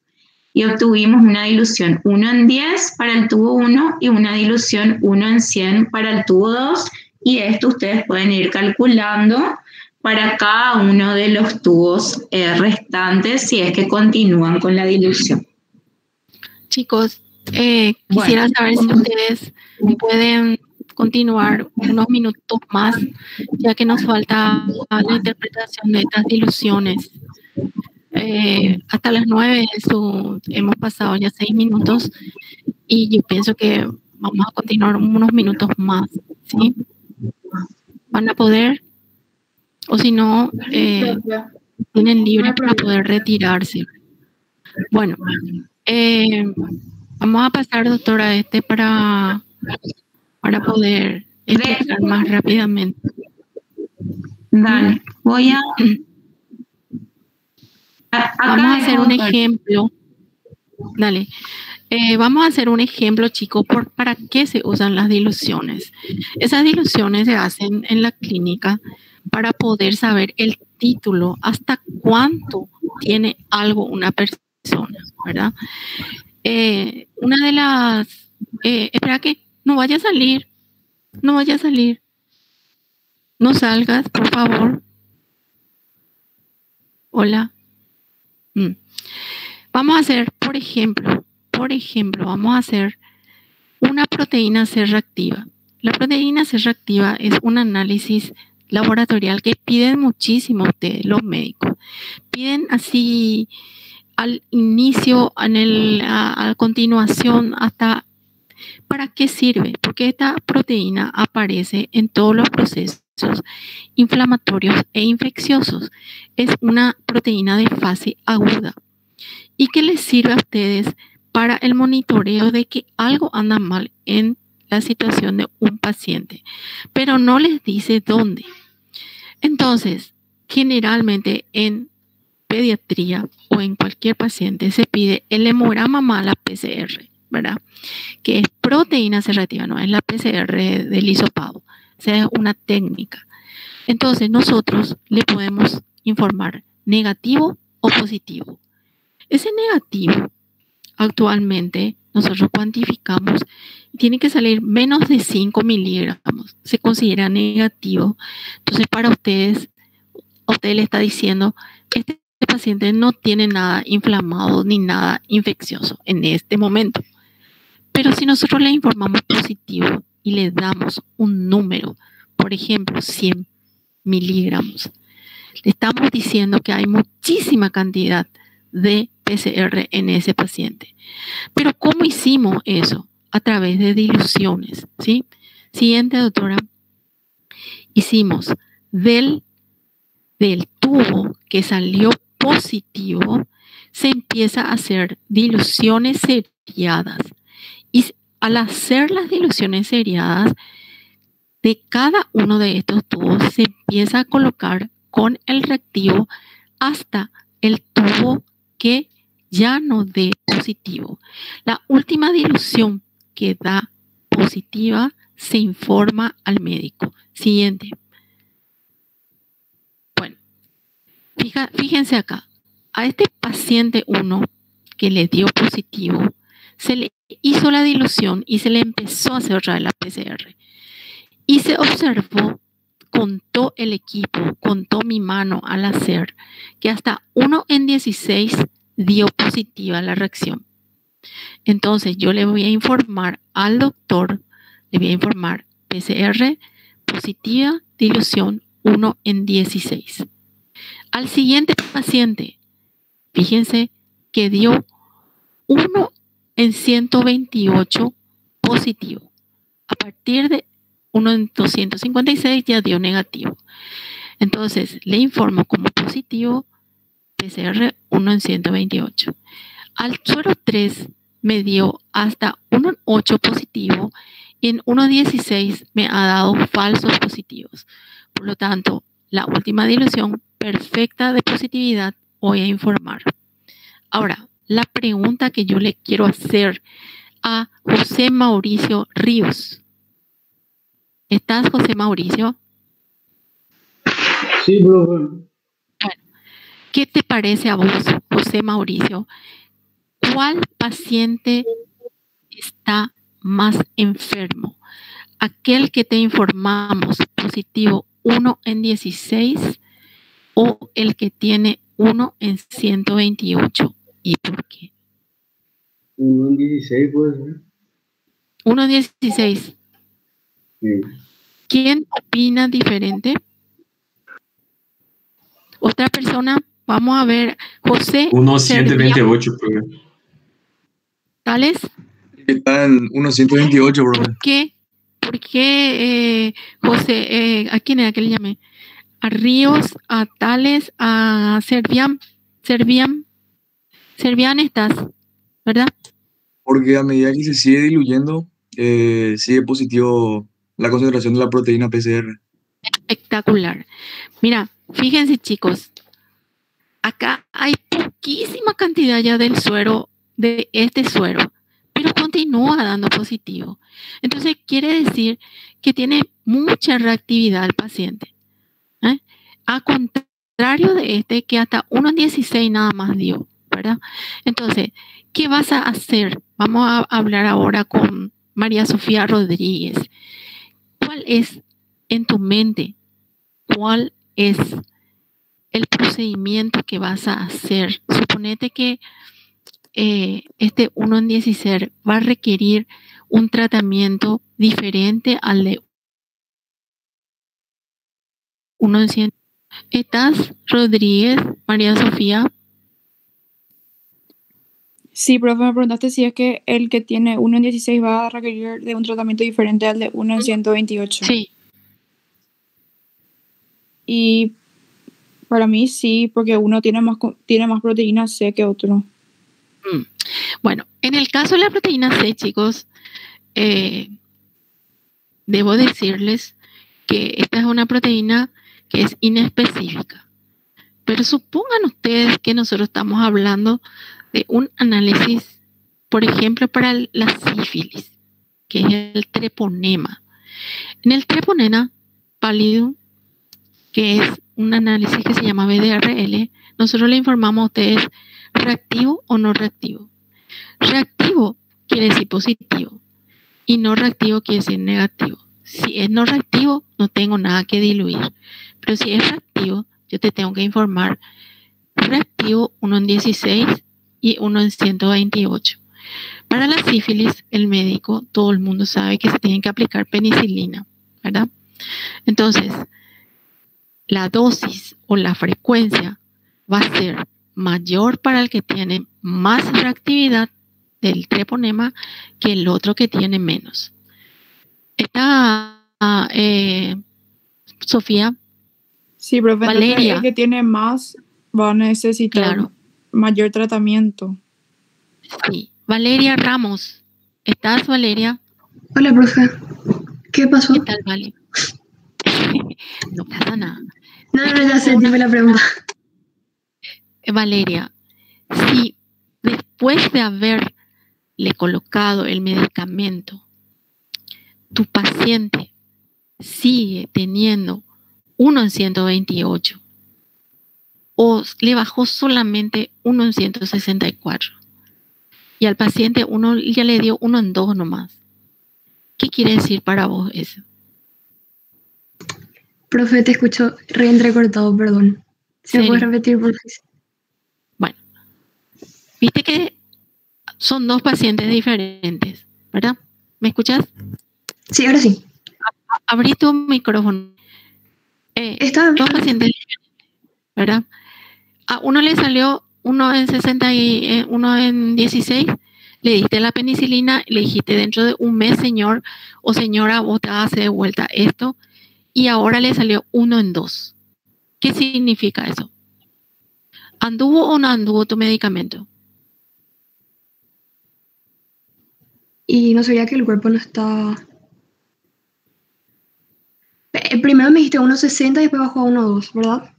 Y obtuvimos una dilución 1 en 10 para el tubo 1 y una dilución 1 en 100 para el tubo 2. Y esto ustedes pueden ir calculando para cada uno de los tubos restantes si es que continúan con la dilución. Chicos, quisiera saber si ustedes pueden continuar unos minutos más, ya que nos falta la interpretación de estas diluciones. Hasta las 9 hemos pasado ya 6 minutos y yo pienso que vamos a continuar unos minutos más, ¿sí? ¿Van a poder? O si no, tienen libre para poder retirarse. Bueno, vamos a pasar, doctora, para poder explicar más rápidamente. Dale, voy a... Vamos a hacer un ejemplo. Dale. Vamos a hacer un ejemplo, chicos, para qué se usan las diluciones. Esas diluciones se hacen en la clínica para poder saber el título, hasta cuánto tiene algo una persona, ¿verdad? Una de las... espera que no vaya a salir. No vaya a salir. No salgas, por favor. Hola. Vamos a hacer, por ejemplo, vamos a hacer una proteína C reactiva. La proteína C reactiva es un análisis laboratorial que piden muchísimo ustedes, los médicos. Piden así al inicio, a continuación, hasta ¿para qué sirve? Porque esta proteína aparece en todos los procesos inflamatorios e infecciosos. Es una proteína de fase aguda. ¿Y qué les sirve a ustedes para el monitoreo de que algo anda mal en la situación de un paciente? Pero no les dice dónde. Entonces, generalmente en pediatría o en cualquier paciente se pide el hemograma más la PCR, ¿verdad? Que es proteína C reactiva, no es la PCR del hisopado. O sea, es una técnica. Entonces, nosotros le podemos informar negativo o positivo. Ese negativo, actualmente, nosotros cuantificamos y tiene que salir menos de 5 miligramos. Se considera negativo. Entonces, para ustedes, a usted le está diciendo que este paciente no tiene nada inflamado ni nada infeccioso en este momento. Pero si nosotros le informamos positivo y le damos un número, por ejemplo, 100 miligramos, le estamos diciendo que hay muchísima cantidad de PCR en ese paciente. Pero ¿cómo hicimos eso? A través de diluciones, ¿sí? Siguiente, doctora. Hicimos del tubo que salió positivo, se empieza a hacer diluciones seriadas. Y al hacer las diluciones seriadas, de cada uno de estos tubos se empieza a colocar con el reactivo hasta el tubo que ya no dé positivo. La última dilución que da positiva se informa al médico. Siguiente. Bueno, fíjense acá. A este paciente 1 que le dio positivo, se le hizo la dilución y se le empezó a hacer otra vez la PCR. Y se observó, contó el equipo, contó mi mano al hacer, que hasta 1 en 16 dio positiva la reacción. Entonces yo le voy a informar al doctor, le voy a informar PCR positiva, dilución 1 en 16. Al siguiente paciente, fíjense que dio 1 en 128 positivo. A partir de 1 en 256 ya dio negativo. Entonces le informo como positivo PCR 1 en 128. Al suero 3 me dio hasta 1 en 8 positivo y en 1 en 16 me ha dado falsos positivos. Por lo tanto, la última dilución perfecta de positividad voy a informar. Ahora, la pregunta que yo le quiero hacer a José Mauricio Ríos. ¿Estás, José Mauricio? Sí, profe. Bueno, ¿qué te parece a vos, José Mauricio? ¿Cuál paciente está más enfermo? ¿Aquel que te informamos positivo 1 en 16 o el que tiene 1 en 128? ¿Y por qué? 1 en 16 puede ser. 1 en 16. Sí. ¿Quién opina diferente? Otra persona, vamos a ver, José 1.128, profe. Tales. Está en 1.128, profe. ¿Por qué? ¿Por qué, José, a quién era que le llamé? A Ríos, a Tales, a Servián estás, ¿verdad? Porque a medida que se sigue diluyendo, sigue positivo la concentración de la proteína PCR. Espectacular. Mira, fíjense, chicos, acá hay poquísima cantidad ya del suero, de este suero, pero continúa dando positivo. Entonces, quiere decir que tiene mucha reactividad el paciente. A contrario de este, que hasta 1 en 16 nada más dio, ¿verdad? Entonces, ¿qué vas a hacer? Vamos a hablar ahora con María Sofía Rodríguez. ¿Cuál es en tu mente? ¿Cuál es el procedimiento que vas a hacer? Suponete que este 1 en 16 va a requerir un tratamiento diferente al de 1 en 100. ¿Estás, Rodríguez, María Sofía? Sí, profe, me preguntaste si es que el que tiene 1 en 16 va a requerir de un tratamiento diferente al de 1 en 128. Sí. Y para mí sí, porque uno tiene más proteína C que otro. Bueno, en el caso de la proteína C, chicos, debo decirles que esta es una proteína que es inespecífica. Pero supongan ustedes que nosotros estamos hablando de un análisis, por ejemplo, para la sífilis, que es el treponema. En el treponema pálido, que es un análisis que se llama VDRL, nosotros le informamos a ustedes reactivo o no reactivo. Reactivo quiere decir positivo y no reactivo quiere decir negativo. Si es no reactivo, no tengo nada que diluir. Pero si es reactivo, yo te tengo que informar reactivo 1 en 16 y 1 en 128. Para la sífilis, el médico, todo el mundo sabe que se tiene que aplicar penicilina, ¿verdad? Entonces, la dosis o la frecuencia va a ser mayor para el que tiene más reactividad del treponema que el otro que tiene menos. Está Sofía. Sí, profe, Valeria. Entonces el que tiene más va a necesitar mayor tratamiento. Sí. Valeria Ramos. ¿Estás, Valeria? Hola, profe. ¿Qué pasó? ¿Qué tal, Vale? No pasa nada. No, ya sé, dime la pregunta. Valeria, si después de haberle colocado el medicamento, tu paciente sigue teniendo 1 en 128 o le bajó solamente 1 en 164 y al paciente uno ya le dio 1 en 2 nomás, ¿qué quiere decir para vos eso? Profe, te escucho reentrecortado, perdón. ¿Se me puede repetir, por favor? Bueno, viste que son dos pacientes diferentes, ¿verdad? ¿Me escuchas? Sí, ahora sí. Abrí tu micrófono. Dos pacientes diferentes, ¿verdad? A uno le salió 1 en 60 y 1 en 16, le diste la penicilina, le dijiste dentro de un mes, señor o señora, vos te hace de vuelta esto, y ahora le salió 1 en 2. ¿Qué significa eso? ¿Anduvo o no anduvo tu medicamento? Y no sería que el cuerpo no está... Primero me dijiste 1.60 y después bajó a 1.2, ¿verdad?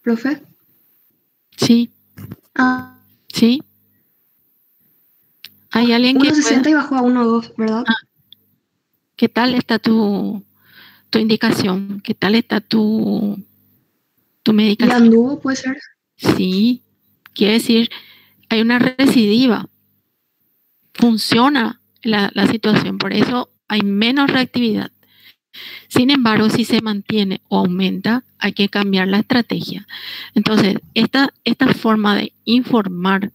profe. Sí, Ah, sí. Hay alguien que 1.60 y bajó a 1.2, ¿verdad? ¿Qué tal está tu indicación? ¿Qué tal está tu ¿Y medicación? anduvo, puede ser? Sí, quiere decir, hay una recidiva. Funciona la situación, por eso hay menos reactividad. Sin embargo, si se mantiene o aumenta, hay que cambiar la estrategia. Entonces, esta forma de informar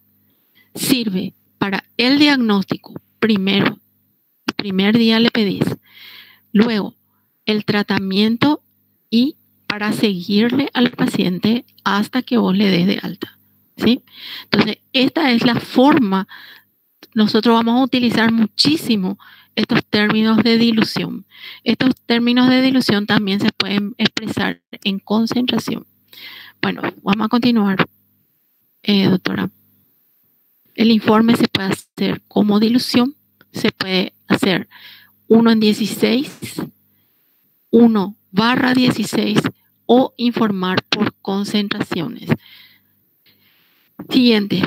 sirve para el diagnóstico. Primero, el primer día le pedís. Luego, el tratamiento y para seguirle al paciente hasta que vos le des de alta. ¿Sí? Entonces, esta es la forma. Nosotros vamos a utilizar muchísimo estos términos de dilución. Estos términos de dilución también se pueden expresar en concentración. Bueno, vamos a continuar, doctora. El informe se puede hacer como dilución, se puede hacer 1/16, 1/16 o informar por concentraciones. Siguiente.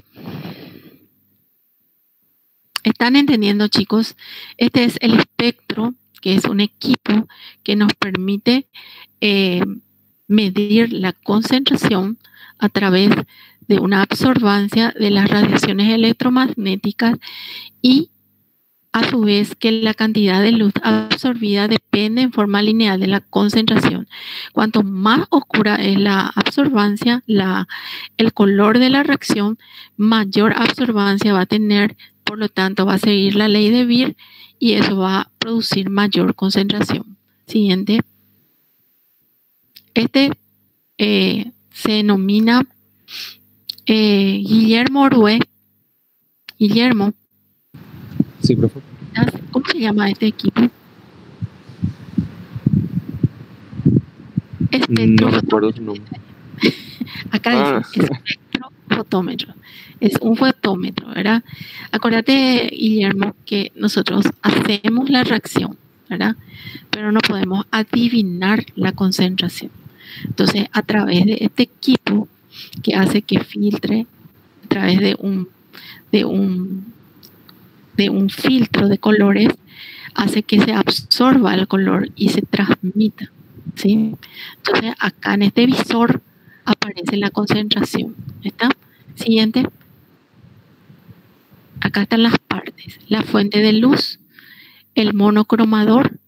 ¿Están entendiendo, chicos? Este es el espectro, que es un equipo que nos permite medir la concentración a través de una absorbancia de las radiaciones electromagnéticas y a su vez que la cantidad de luz absorbida depende en forma lineal de la concentración. Cuanto más oscura es la absorbancia, el color de la reacción, mayor absorbancia va a tener. Por lo tanto, va a seguir la ley de Beer y eso va a producir mayor concentración. Siguiente. Este se denomina Guillermo Orue. Guillermo. Sí, profe. ¿Cómo se llama este equipo? No recuerdo su nombre. Acá dice espectrofotómetro. Es un fotómetro, ¿verdad? Acuérdate, Guillermo, que nosotros hacemos la reacción, ¿verdad? Pero no podemos adivinar la concentración. Entonces, a través de este equipo que hace que filtre, a través de un filtro de colores, hace que se absorba el color y se transmita, ¿sí? Entonces, acá en este visor aparece la concentración. ¿Está? Siguiente. Acá están las partes. La fuente de luz, el monocromador,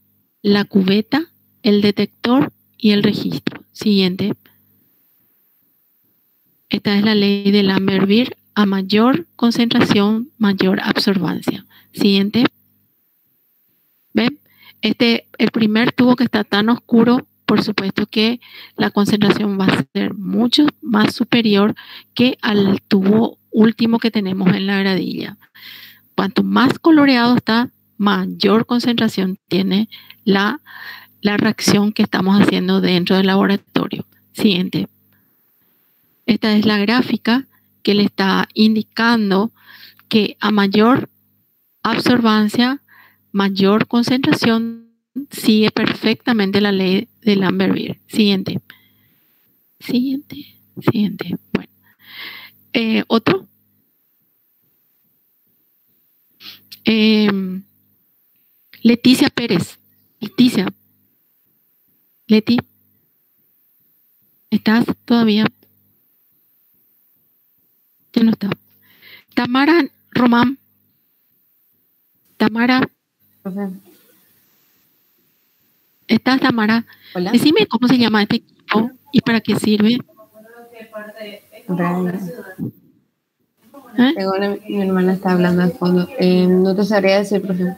la cubeta, el detector y el registro. Siguiente. Esta es la ley de Lambert-Beer. A mayor concentración, mayor absorbancia. Siguiente. ¿Ven? El primer tubo que está tan oscuro, por supuesto que la concentración va a ser mucho más superior que al tubo último que tenemos en la gradilla. Cuanto más coloreado está, mayor concentración tiene la reacción que estamos haciendo dentro del laboratorio. Siguiente. Esta es la gráfica que le está indicando que a mayor absorbancia, mayor concentración, sigue perfectamente la ley de Lambert-Beer. Siguiente. Siguiente. Siguiente. Bueno. Otro. Leticia Pérez. Leticia. Leti. ¿Estás todavía? Ya no está. Tamara Román. Tamara. ¿Estás, Tamara? Hola. Decime cómo se llama este equipo y para qué sirve. Mi hermana está hablando de fondo. No te sabría decir, profe.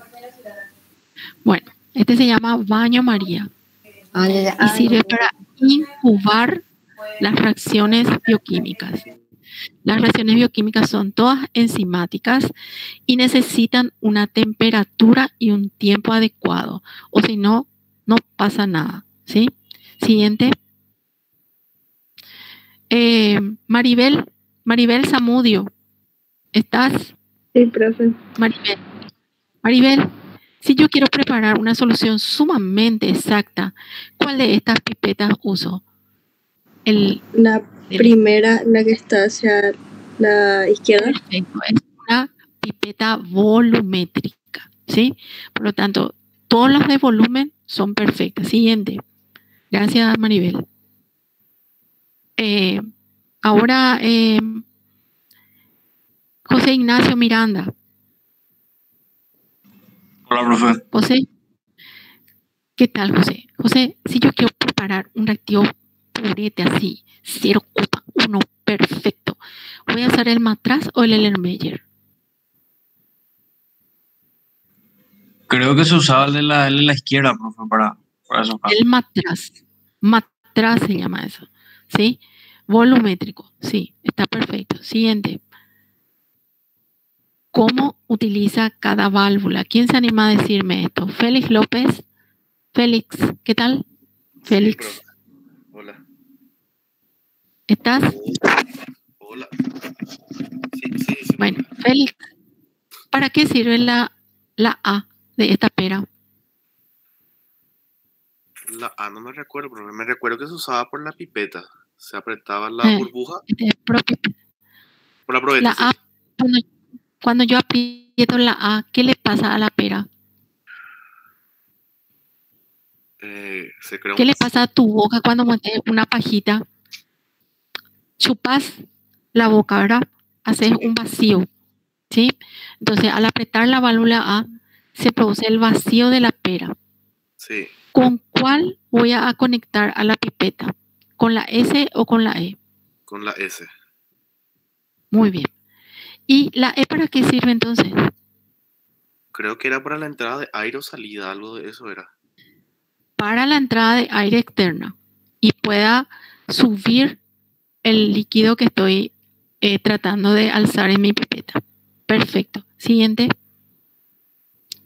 Bueno, este se llama Baño María. Y sirve para incubar las reacciones bioquímicas. Las reacciones bioquímicas son todas enzimáticas y necesitan una temperatura y un tiempo adecuado. O si no, no pasa nada. ¿Sí? Siguiente. Maribel Zamudio. ¿Estás? Sí, profe. Maribel, si yo quiero preparar una solución sumamente exacta, ¿cuál de estas pipetas uso? La primera, la que está hacia la izquierda. Perfecto, es una pipeta volumétrica, ¿sí? Por lo tanto, todos los de volumen son perfectas. Siguiente. Gracias, Maribel. Ahora, José Ignacio Miranda. Hola, profe. José, ¿qué tal, José? José, si yo quiero preparar un reactivo purete así, 0,1 perfecto, ¿voy a usar el matraz o el Erlenmeyer? Creo que se usaba el de la izquierda, profe, para esos casos. El matraz. Matraz se llama eso, ¿sí? Volumétrico, sí, está perfecto. Siguiente. ¿Cómo utiliza cada válvula? ¿Quién se anima a decirme esto? Félix López. Félix, ¿qué tal? Félix. Sí, hola. ¿Estás? Hola. Sí. Bueno, Félix, ¿para qué sirve la A de esta pera? La A no me recuerdo, pero me recuerdo que se usaba por la pipeta. Se apretaba la burbuja. Por la probeta, La A, cuando yo aprieto la A, ¿qué le pasa a la pera? ¿Qué le pasa a tu boca cuando metes una pajita? Chupas la boca, ¿verdad? Haces un vacío, ¿sí? Entonces, al apretar la válvula A, se produce el vacío de la pera. Sí. ¿Con cuál voy a conectar a la pipeta? ¿Con la S o con la E? Con la S. Muy bien. ¿Y la E para qué sirve entonces? Creo que era para la entrada de aire o salida, algo de eso era. Para la entrada de aire externa y pueda subir el líquido que estoy tratando de alzar en mi pipeta. Perfecto. Siguiente.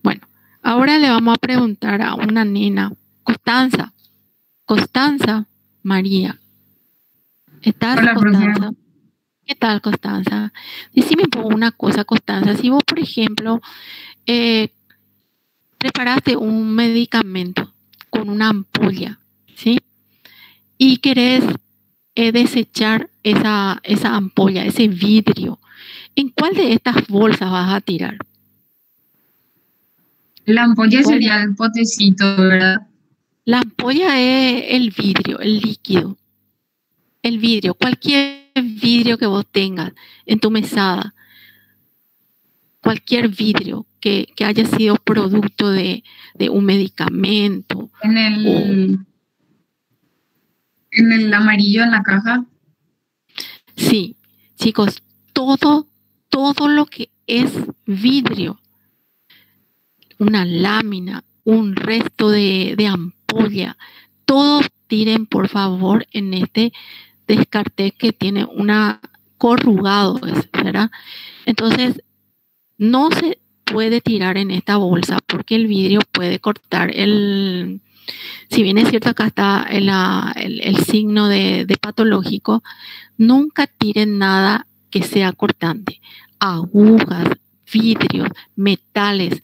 Bueno, ahora le vamos a preguntar a una nena, Constanza María. ¿Estás, Hola, Constanza? profe. ¿Qué tal, Constanza? Decime un poco una cosa, Constanza. Si vos, por ejemplo, preparaste un medicamento con una ampolla, ¿sí? Y querés desechar esa ampolla, ese vidrio, ¿en cuál de estas bolsas vas a tirar? La ampolla sería el potecito, ¿verdad? La ampolla es el vidrio, el líquido. El vidrio, cualquier vidrio que vos tengas en tu mesada, cualquier vidrio que haya sido producto de un medicamento. En el amarillo en la caja. Sí, chicos, todo lo que es vidrio, una lámina, un resto de ampolla, todos tiren por favor en este descarte que tiene una corrugado, ¿verdad? Entonces, no se puede tirar en esta bolsa porque el vidrio puede cortar si bien es cierto acá está el signo de patológico, nunca tiren nada que sea cortante. Agujas, vidrios, metales,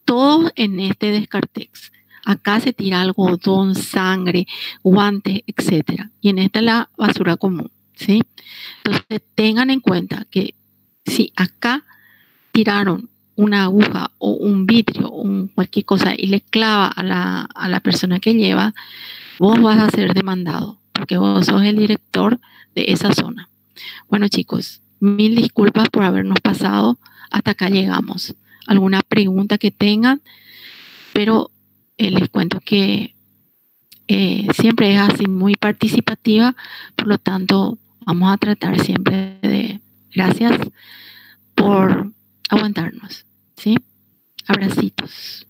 todo en este descartex. Acá se tira algodón, sangre, guantes, etc. Y en esta es la basura común, ¿sí? Entonces tengan en cuenta que si acá tiraron una aguja o un vidrio o cualquier cosa y le clava a la persona que lleva, vos vas a ser demandado porque vos sos el director de esa zona. Bueno, chicos, mil disculpas por habernos pasado. Hasta acá llegamos. ¿Alguna pregunta que tengan? Pero les cuento que siempre es así muy participativa, por lo tanto vamos a tratar siempre de... Gracias por aguantarnos, ¿sí? Abracitos.